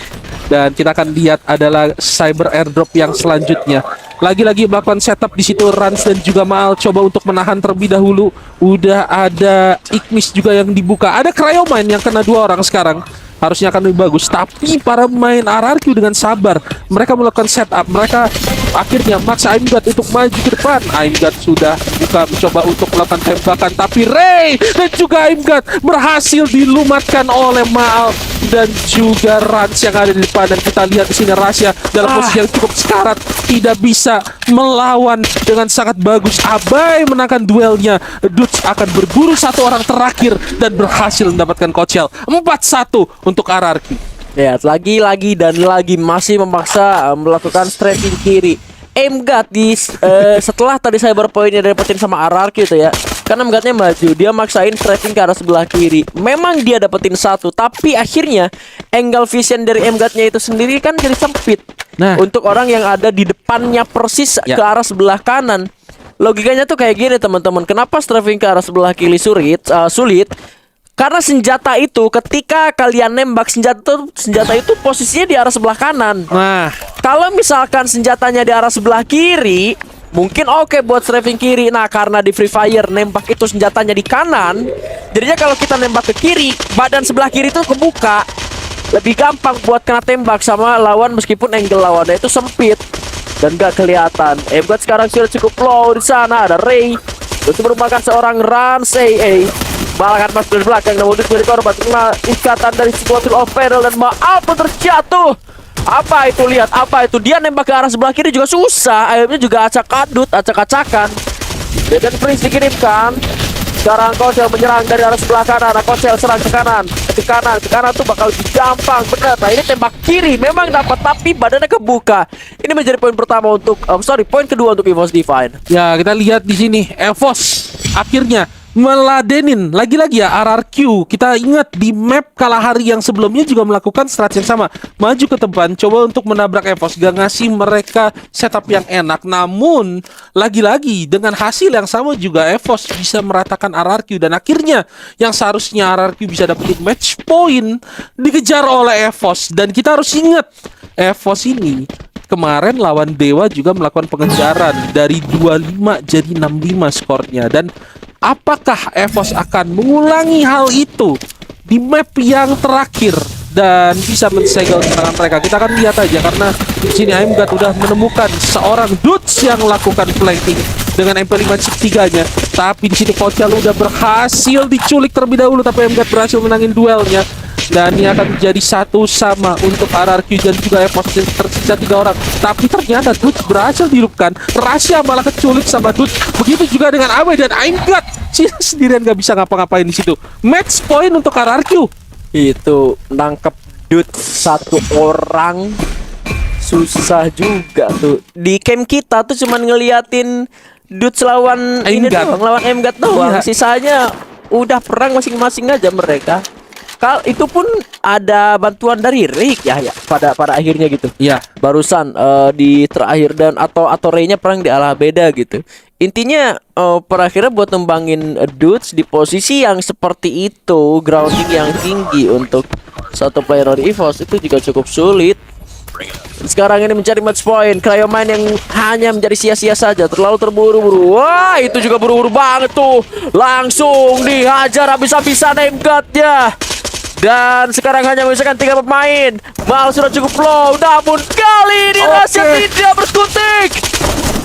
Dan kita akan lihat adalah cyber airdrop yang selanjutnya. Lagi-lagi melakukan setup di situ. Rans dan juga Maal coba untuk menahan terlebih dahulu. Udah ada Ignis juga yang dibuka. Ada Crayoman yang kena 2 orang sekarang. harusnya akan lebih bagus. Tapi para pemain RRQ dengan sabar, mereka melakukan setup, mereka akhirnya maksa Aimgat untuk maju ke depan. Aimgat sudah buka mencoba untuk melakukan tembakan, tapi Ray dan juga Aimgat berhasil dilumatkan oleh Maal dan juga Rans yang ada di depan. Dan kita lihat di sini Rasya dalam posisi yang cukup sekarat, tidak bisa melawan dengan sangat bagus. Abai menangkan duelnya. Dudes akan berburu satu orang terakhir dan berhasil mendapatkan Kochel 4-1 untuk RRQ. Ya, lagi dan lagi masih memaksa melakukan strafing kiri. Aimgat di setelah tadi cyber pointnya dapetin sama RRQ itu ya. Karena Aimgatnya maju, dia maksain strafing ke arah sebelah kiri. Memang dia dapetin satu, tapi akhirnya angle vision dari Aimgatnya itu sendiri kan jadi sempit. Nah, Untuk orang yang ada di depannya persis Ya. ke arah sebelah kanan. Logikanya tuh kayak gini teman-teman. Kenapa strafing ke arah sebelah kiri sulit? Karena senjata itu ketika kalian nembak senjata itu posisinya di arah sebelah kanan. nah, Kalau misalkan senjatanya di arah sebelah kiri, mungkin oke buat strafing kiri. Nah, karena di Free Fire nembak itu senjatanya di kanan, jadinya kalau kita nembak ke kiri, badan sebelah kiri itu kebuka. Lebih gampang buat kena tembak sama lawan meskipun angle lawannya itu sempit dan gak kelihatan. Aimgat sekarang sudah cukup low di sana. Ada Ray. Itu merupakan seorang Rans AA. Malah kan masuk dari belakang, namun itu menjadi korban kena ikatan dari sebuah Field of Peril dan Maal pun terjatuh. Apa itu, lihat apa itu, dia nembak ke arah sebelah kiri juga susah. Akhirnya juga acak-acakan. Dedan Prince dikirimkan. Sekarang Kochel menyerang dari arah sebelah kanan. Kochel serang ke kanan. Ke kanan tuh bakal lebih gampang, benar. Nah, ini tembak kiri memang dapat, tapi badannya kebuka. Ini menjadi poin pertama untuk poin kedua untuk EVOS Divine. ya kita lihat di sini EVOS akhirnya meladenin lagi-lagi ya RRQ. Kita ingat di map Kalahari yang sebelumnya juga melakukan strategi yang sama, maju ke depan coba untuk menabrak EVOS, gak ngasih mereka setup yang enak. Namun lagi-lagi dengan hasil yang sama juga EVOS bisa meratakan RRQ, dan akhirnya yang seharusnya RRQ bisa dapetin match point dikejar oleh EVOS. Dan kita harus ingat EVOS ini kemarin lawan Dewa juga melakukan pengejaran dari 25 jadi 65 skornya. Dan apakah EVOS akan mengulangi hal itu di map yang terakhir dan bisa mensegel serangan mereka? Kita akan lihat aja, karena di sini Aimgat udah menemukan seorang Dudes yang melakukan flanking dengan MP5 chip 3-nya. Tapi di sini Kochel udah berhasil diculik terlebih dahulu, tapi Aimgat berhasil menangin duelnya. Dan ini akan menjadi 1-1 untuk RRQ dan juga EVOS, tersisa 3 orang. Tapi ternyata Dudes berhasil dilupkan. Rasya malah keculik sama Dudes. Begitu juga dengan Awe dan Aimgat. Cina sendirian gak bisa ngapa-ngapain di situ. Match point untuk RRQ. Itu nangkep Dudes satu orang susah juga tuh. Di camp kita tuh cuman ngeliatin Dudes lawan ini Aimgat. doang, lawan Aimgat doang. Iya. Sisanya udah perang masing-masing aja mereka. Itu pun ada bantuan dari Rick ya pada akhirnya gitu. Iya. Barusan di terakhir, dan atau Ray-nya perang di arah beda gitu. Intinya per akhirnya buat nembangin Dudes di posisi yang seperti itu, grounding yang tinggi untuk satu player dari EVOS itu juga cukup sulit. Sekarang ini mencari match point. Cryomine yang hanya menjadi sia-sia saja, terlalu terburu-buru. Wah, itu juga buru-buru banget tuh. Langsung dihajar habis-habisan Aimgat-nya. Dan sekarang hanya menyisakan 3 pemain. Mal sudah cukup low, namun kali ini Rasya tidak berkutik.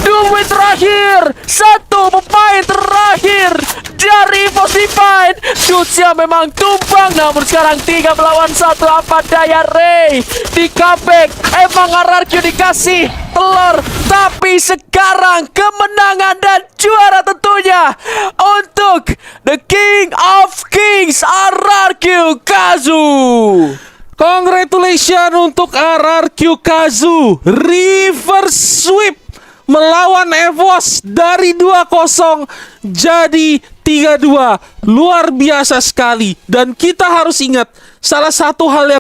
2 menit terakhir, 1 pemain terakhir dari EVOS Divine. Dudes-nya memang tumbang, namun sekarang 3 melawan 1. Apa daya Ray di comeback. Emang RRQ dikasih telur, tapi sekarang kemenangan dan juara tentunya untuk the King of Kings, RRQ Kazu. Congratulations untuk RRQ Kazu. Reverse sweep melawan EVOS dari 2-0 jadi 3-2. Luar biasa sekali. Dan kita harus ingat salah satu hal yang